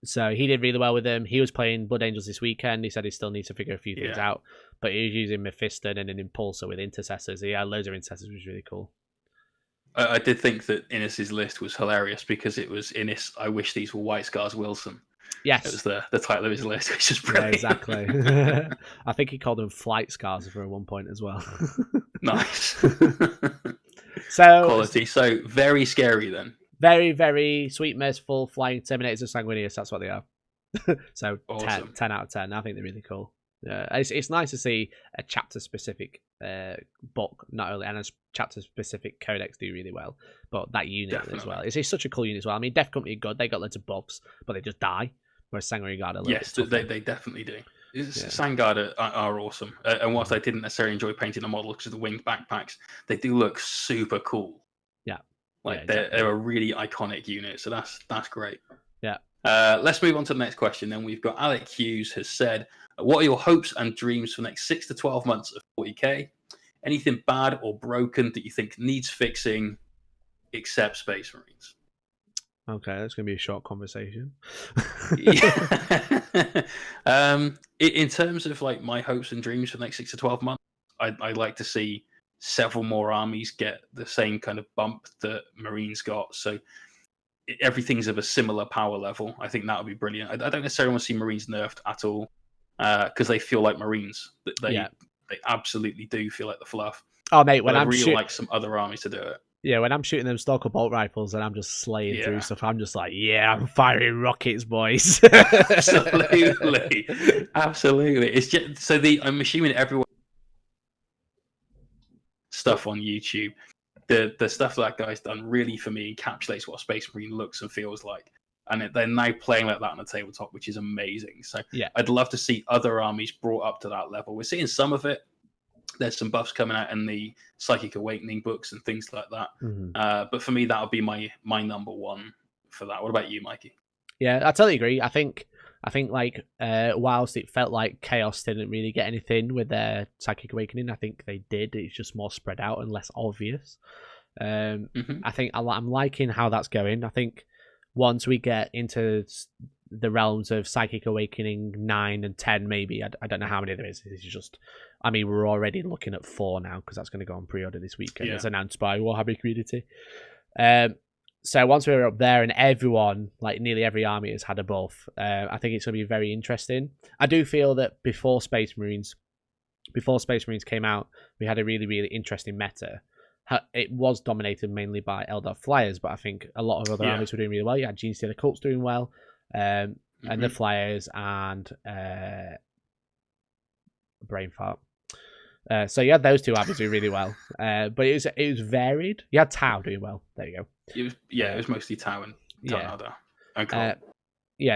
So he did really well with them. He was playing Blood Angels this weekend. He said he still needs to figure a few things out, but he was using Mephiston and an Impulsor with intercessors. He had loads of intercessors, which was really cool. I did think that Innis's list was hilarious because it was Innis, I wish these were White Scars Wilson. Yes. It was the title of his list, which is brilliant. Yeah, exactly. I think he called them Flight Scars for one point as well. Nice. So quality. So very scary then. Very, very sweet, merciful, flying Terminators of Sanguinius. That's what they are. So awesome. 10 out of 10. I think they're really cool. Yeah, it's nice to see a chapter-specific book, not only, and a chapter-specific codex do really well, but that unit as well. It's such a cool unit as well. I mean, Death Company are good. They got loads of buffs, but they just die. Whereas Sanguinary Guard are a little bit tougher. They definitely do. Sangard are awesome. And whilst I didn't necessarily enjoy painting the model because of the winged backpacks, they do look super cool. Yeah. They're a really iconic unit, so that's great. Yeah. Let's move on to the next question. Then we've got Alec Hughes has said, what are your hopes and dreams for the next 6 to 12 months of 40k? Anything bad or broken that you think needs fixing, except Space Marines? Okay, that's going to be a short conversation. In terms of like my hopes and dreams for the next 6 to 12 months, I'd like to see several more armies get the same kind of bump that Marines got. So everything's of a similar power level. I think that would be brilliant. I don't necessarily want to see Marines nerfed at all because they feel like Marines. They absolutely do feel like the fluff. Oh, mate, when I'm really like some other armies to do it. Yeah, when I'm shooting them Stalker bolt rifles and I'm just slaying through stuff, I'm just like, I'm firing rockets, boys. Absolutely. It's just I'm assuming everyone stuff on YouTube. The stuff that guy's done really for me encapsulates what a Space Marine looks and feels like. And they're now playing like that on the tabletop, which is amazing. So I'd love to see other armies brought up to that level. We're seeing some of it. There's some buffs coming out in the Psychic Awakening books and things like that. But for me, that would be my number one for that. What about you, Mikey? Yeah, I totally agree. I think like whilst it felt like Chaos didn't really get anything with their Psychic Awakening, I think they did. It's just more spread out and less obvious. I think I'm liking how that's going. I think once we get into the realms of Psychic Awakening 9 and 10, maybe, I don't know how many there is. It's just, I mean, we're already looking at 4 now because that's going to go on pre-order this weekend. It's announced by Warhammer Community. So once we're up there and everyone, like nearly every army has had a buff, I think it's going to be very interesting. I do feel that before Space Marines, before Space Marines came out, we had a really, really interesting meta. It was dominated mainly by Eldar Flyers, but I think a lot of other armies were doing really well. You had Gene Stealer Cults doing well, and the Flyers and Brain Fart. So you had those two armies doing really well, but it was varied. You had Tau doing well. There you go. It was mostly Tau and Eldar. Okay.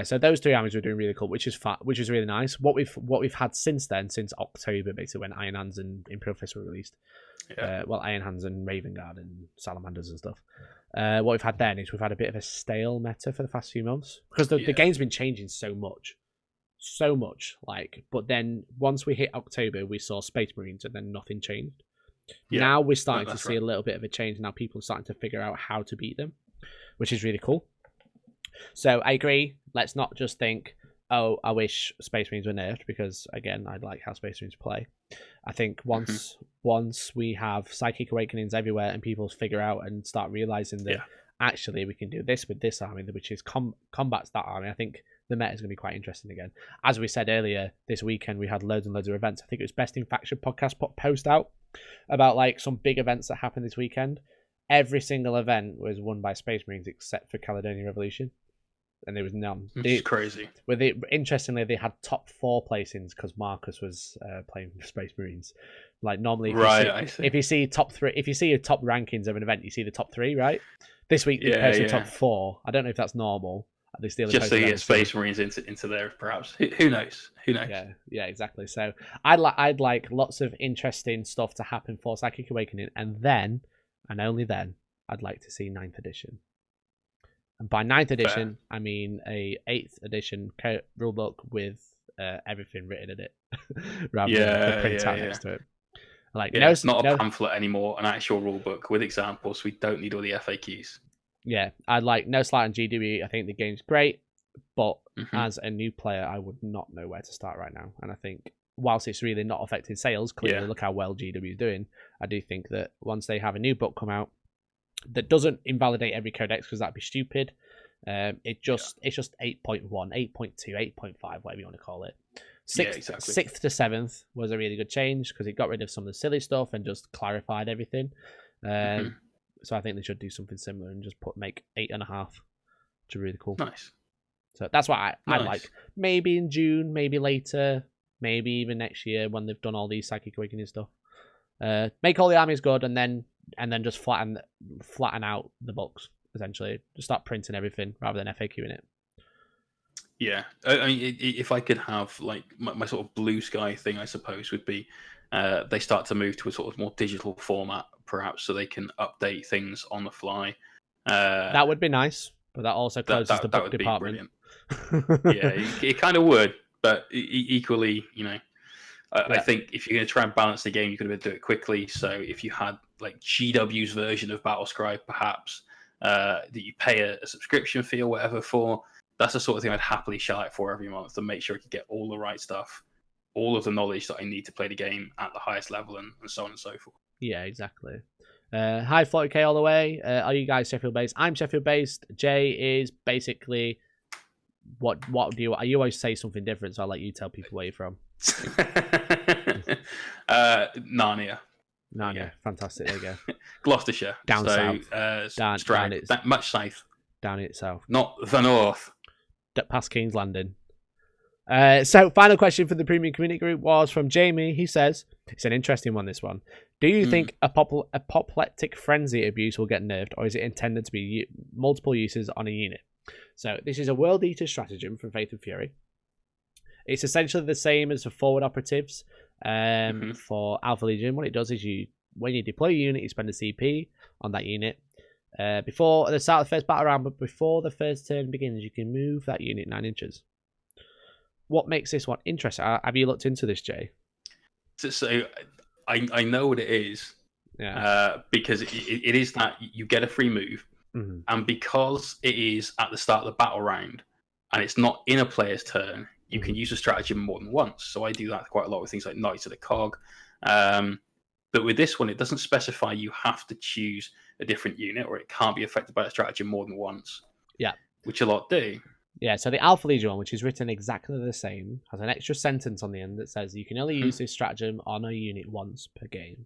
So those three armies were doing really cool, which is really nice. What we've had since then, since October, basically when Iron Hands and Imperial Fist were released, Iron Hands and Raven Guard and Salamanders and stuff. What we've had then is we've had a bit of a stale meta for the past few months because the game's been changing so much. But then once we hit October, we saw Space Marines and then nothing changed. Now we're starting to see a little bit of a change. Now people are starting to figure out how to beat them, which is really cool. So I agree. Let's not just think, oh, I wish Space Marines were nerfed, because again, I like how Space Marines play. I think once we have Psychic Awakenings everywhere and people figure out and start realizing that actually we can do this with this army, which is combats that army, I think the meta is going to be quite interesting again. As we said earlier, this weekend we had loads and loads of events. I think it was Best in Faction podcast put post out about like some big events that happened this weekend. Every single event was won by Space Marines except for Caledonian Revolution. And there was none. It's crazy. Interestingly, they had top 4 placings because Marcus was playing for Space Marines. Like normally, if you see top 3, if you see your top rankings of an event, you see the top 3, right? This week they posted top 4. I don't know if that's normal. They still just so you get Space Marines into there, perhaps. Who knows? Yeah, exactly. So I'd like lots of interesting stuff to happen for Psychic Awakening, and then, and only then, I'd like to see 9th edition. And by 9th edition, I mean a 8th edition rulebook with everything written in it, rather than the printout next to it. Like, it's not a pamphlet anymore, an actual rulebook with examples. We don't need all the FAQs. Yeah, I'd like no slight on GW. I think the game's great, but as a new player, I would not know where to start right now. And I think whilst it's really not affecting sales, clearly look how well GW is doing. I do think that once they have a new book come out that doesn't invalidate every codex, because that'd be stupid. It's just 8.1, 8.2, 8.5, whatever you want to call it. 6th to 7th was a really good change because it got rid of some of the silly stuff and just clarified everything. So I think they should do something similar and just make 8.5, which is really cool. Nice. So that's what I like. Maybe in June, maybe later, maybe even next year when they've done all these Psychic Awakening stuff. Make all the armies good and then just flatten out the books, essentially. Just start printing everything rather than FAQing it. Yeah. I mean, if I could have like my sort of blue sky thing, I suppose, would be they start to move to a sort of more digital format, perhaps, so they can update things on the fly. That would be nice, but that also closes the book department. It kind of would, but equally, I think if you're going to try and balance the game, you're going to do it quickly. So if you had like GW's version of Battlescribe, perhaps, that you pay a subscription fee or whatever for, that's the sort of thing I'd happily shell out for every month to make sure I can get all the right stuff, all of the knowledge that I need to play the game at the highest level, and so on and so forth. Yeah, exactly. Hi, 40k all the way. Are you guys Sheffield based? I'm Sheffield based. Jay is basically what do you? You always say something different, so I'll let you tell people where you're from. Narnia. Fantastic. There you go. Gloucestershire. Down south. Much south. Down in south. Not the north. Past King's Landing. So, final question for the premium community group was from Jamie. He says, it's an interesting one, this one. Do you think apoplectic frenzy abuse will get nerfed, or is it intended to be multiple uses on a unit? So, this is a World Eater stratagem from Faith and Fury. It's essentially the same as the forward operatives for Alpha Legion. What it does is when you deploy a unit, you spend a CP on that unit. Before the start of the first battle round, but before the first turn begins, you can move that unit 9 inches. What makes this one interesting? Have you looked into this, Jay? So I know what it is. Yeah. Because it is that you get a free move, and because it is at the start of the battle round, and it's not in a player's turn, you can use a stratagem more than once. So I do that quite a lot with things like Knights of the Cog. But with this one, it doesn't specify you have to choose a different unit, or it can't be affected by a stratagem more than once. Yeah. Which a lot do. Yeah, so the Alpha Legion one, which is written exactly the same, has an extra sentence on the end that says you can only use this stratagem on a unit once per game.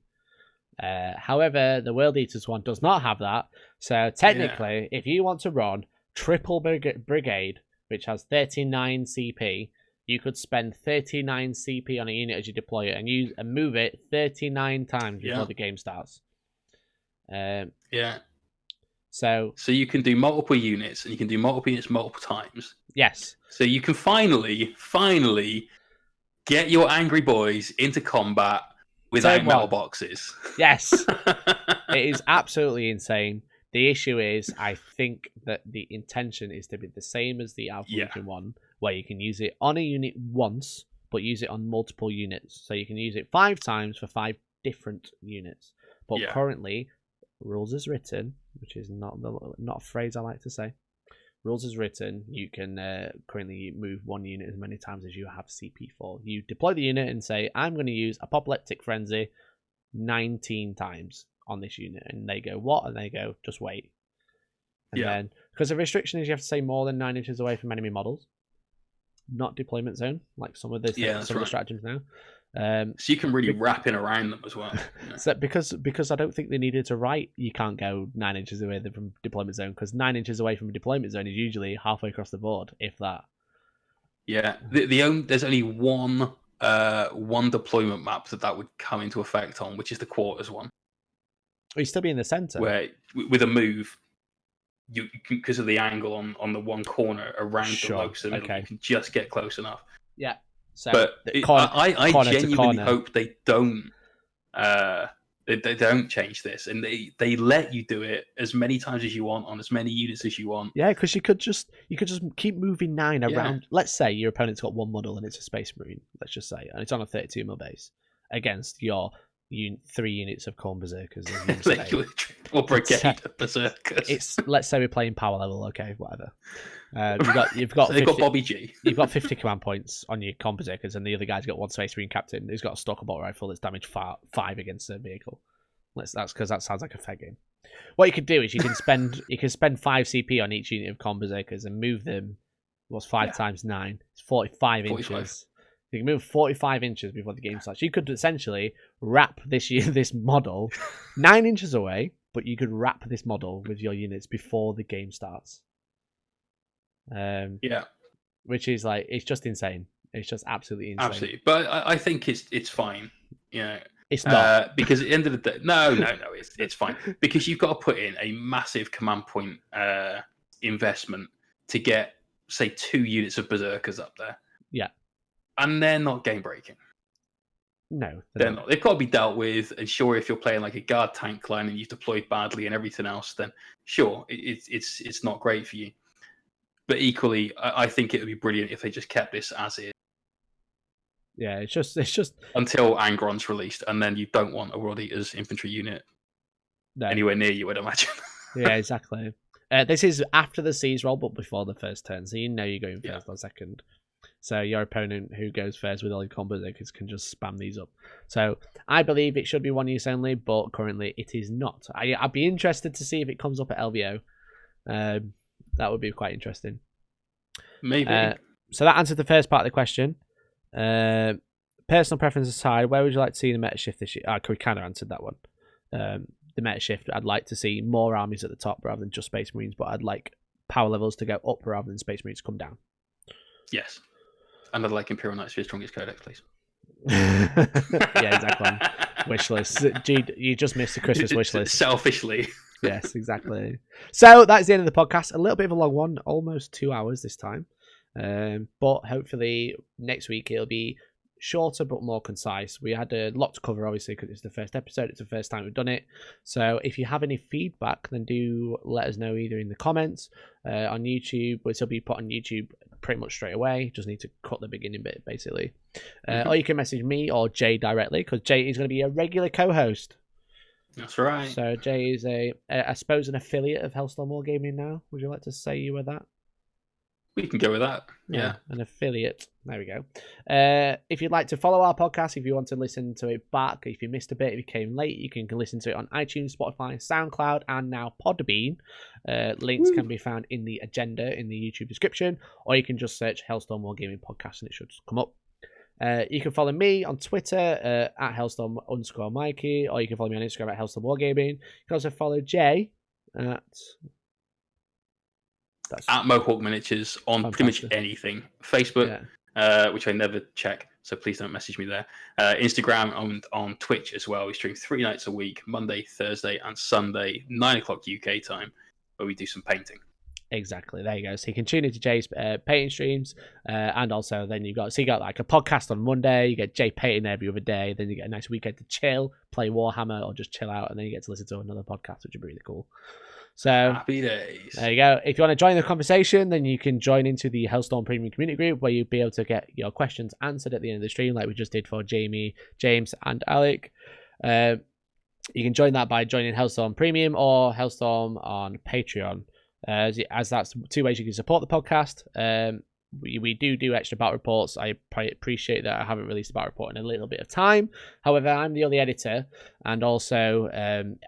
However, the World Eaters one does not have that. So technically, if you want to run Triple Brigade, which has 39 CP, you could spend 39 CP on a unit as you deploy it and move it 39 times before the game starts. So you can do multiple units, and you can do multiple units multiple times. Yes. So you can finally get your angry boys into combat without metal boxes. Yes. It is absolutely insane. The issue is, I think that the intention is to be the same as the Alpha Legion one, where you can use it on a unit once, but use it on multiple units. So you can use it 5 times for 5 different units. But currently, rules as written, which is not a phrase I like to say. Rules as written, you can currently move one unit as many times as you have CP for. You deploy the unit and say, I'm going to use Apoplectic Frenzy 19 times on this unit. And they go, what? And they go, just wait. And then, because the restriction is you have to stay more than 9 inches away from enemy models. Not deployment zone, like some of the stratagems now. So you can really wrap in around them as well. So because I don't think they needed to write you can't go 9 inches away from deployment zone, because 9 inches away from a deployment zone is usually halfway across the board, if that. Yeah, there's only one deployment map that would come into effect on, which is the quarters one. Well, you still be in the center. Where with a move, you because of the angle on the one corner around the locus in the middle, you can just get close enough. Yeah. So, but I genuinely hope they don't they don't change this, and they let you do it as many times as you want on as many units as you want. Yeah, because you could just keep moving 9 around. Let's say your opponent's got one model and it's a Space Marine. Let's just say, and it's on a 32 mil base against your 3 units of Khorne Berserkers. Or Brigade of Berserkers. Let's say we're playing power level. Okay, whatever. You've got so they've got Bobby G. You've got 50 command points on your Khorne Berserkers, and the other guy's got 1 Space Marine captain who's got a Stalker Bolt rifle that's damage 5 against a vehicle. That's because that sounds like a fair game. What you could do is you can spend 5 CP on each unit of Khorne Berserkers and move them. What's 5 times 9? It's 45 inches. You can move 45 inches before the game starts. You could essentially wrap this model 9 inches away, but you could wrap this model with your units before the game starts. Which is it's just insane. It's just absolutely insane. Absolutely, but I think it's fine. It's not because at the end of the day, no, it's fine because you've got to put in a massive command point investment to get, say, 2 units of Berserkers up there. Yeah. And they're not game breaking. No, they're not. They've got to be dealt with. And sure, if you're playing like a guard tank line and you've deployed badly and everything else, then sure, it's not great for you. But equally, I think it would be brilliant if they just kept this as is. Yeah, it's just until Angron's released, and then you don't want a World Eaters infantry unit anywhere near you, I'd imagine. Yeah, exactly. This is after the siege roll, but before the first turn, so you know you're going first or second. So your opponent who goes first with all your Khorne Berserkers can just spam these up. So I believe it should be 1 use only, but currently it is not. I'd be interested to see if it comes up at LVO. That would be quite interesting. Maybe. So that answered the first part of the question. Personal preference aside, where would you like to see the meta shift this year? We kind of answered that one. The meta shift, I'd like to see more armies at the top rather than just Space Marines, but I'd like power levels to go up rather than Space Marines to come down. Yes. And I'd like Imperial Knights to be the strongest codex, please. Yeah, exactly. Wish list. You just missed the Christmas wish list. Selfishly. Yes, exactly. So that's the end of the podcast. A little bit of a long one, almost 2 hours this time. But hopefully next week it'll be shorter but more concise. We had a lot to cover, obviously, because it's the first episode. It's the first time we've done it. So if you have any feedback, then do let us know either in the comments on YouTube, which will be put on YouTube pretty much straight away. Just need to cut the beginning bit, basically. Or you can message me or Jay directly, because Jay is going to be a regular co-host. That's right. So Jay is I suppose, an affiliate of Hellstorm Wargaming now. Would you like to say you were that? We can go with that. Yeah. An affiliate. There we go. If you'd like to follow our podcast, if you want to listen to it back, if you missed a bit, if you came late, you can listen to it on iTunes, Spotify, SoundCloud, and now Podbean. Links can be found in the agenda in the YouTube description, or you can just search Hellstorm Wargaming Podcast and it should come up. You can follow me on Twitter at Hellstorm_Mikey, or you can follow me on Instagram at Hellstorm Wargaming. You can also follow Jay at Mohawk Miniatures on pretty much anything. Facebook, which I never check, so please don't message me there. Instagram and on Twitch as well. We stream 3 nights a week, Monday, Thursday, and Sunday, 9 o'clock UK time, where we do some painting. Exactly. There you go. So you can tune into Jay's painting streams, and also then you got like a podcast on Monday. You get Jay painting every other day. Then you get a nice weekend to chill, play Warhammer, or just chill out, and then you get to listen to another podcast, which would be really cool. So happy days. There you go. If you want to join the conversation, then you can join into the Hellstorm Premium Community Group, where you'll be able to get your questions answered at the end of the stream, like we just did for Jamie, James, and Alec. You can join that by joining Hellstorm Premium or Hellstorm on Patreon. As that's 2 ways you can support the podcast. We do extra battle reports. I appreciate that I haven't released a battle report in a little bit of time. However, I'm the only editor, and also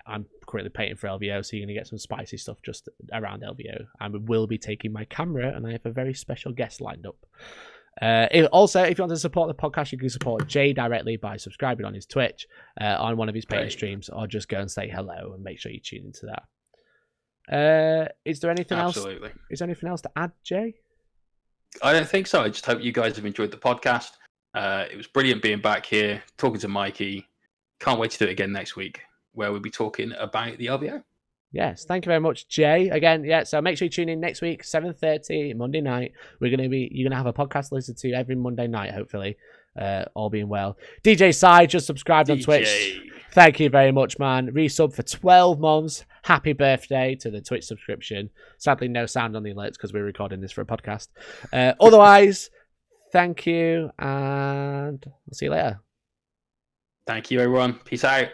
I'm currently painting for LVO, so you're going to get some spicy stuff just around LVO. And we will be taking my camera, and I have a very special guest lined up. If you want to support the podcast, you can support Jay directly by subscribing on his Twitch, on one of his painting streams, or just go and say hello and make sure you tune into that. Is there anything else? Is there anything else to add, Jay? I don't think so. I just hope you guys have enjoyed the podcast. It was brilliant being back here, talking to Mikey. Can't wait to do it again next week, where we'll be talking about the LVO. Yes, thank you very much, Jay. Again, so make sure you tune in next week, 7:30 Monday night. You're gonna have a podcast to listen to every Monday night, hopefully. All being well. DJ Side just subscribed on Twitch. Thank you very much, man. Resub for 12 months. Happy birthday to the Twitch subscription. Sadly, no sound on the alerts because we're recording this for a podcast. Otherwise, thank you, and I'll see you later. Thank you, everyone. Peace out.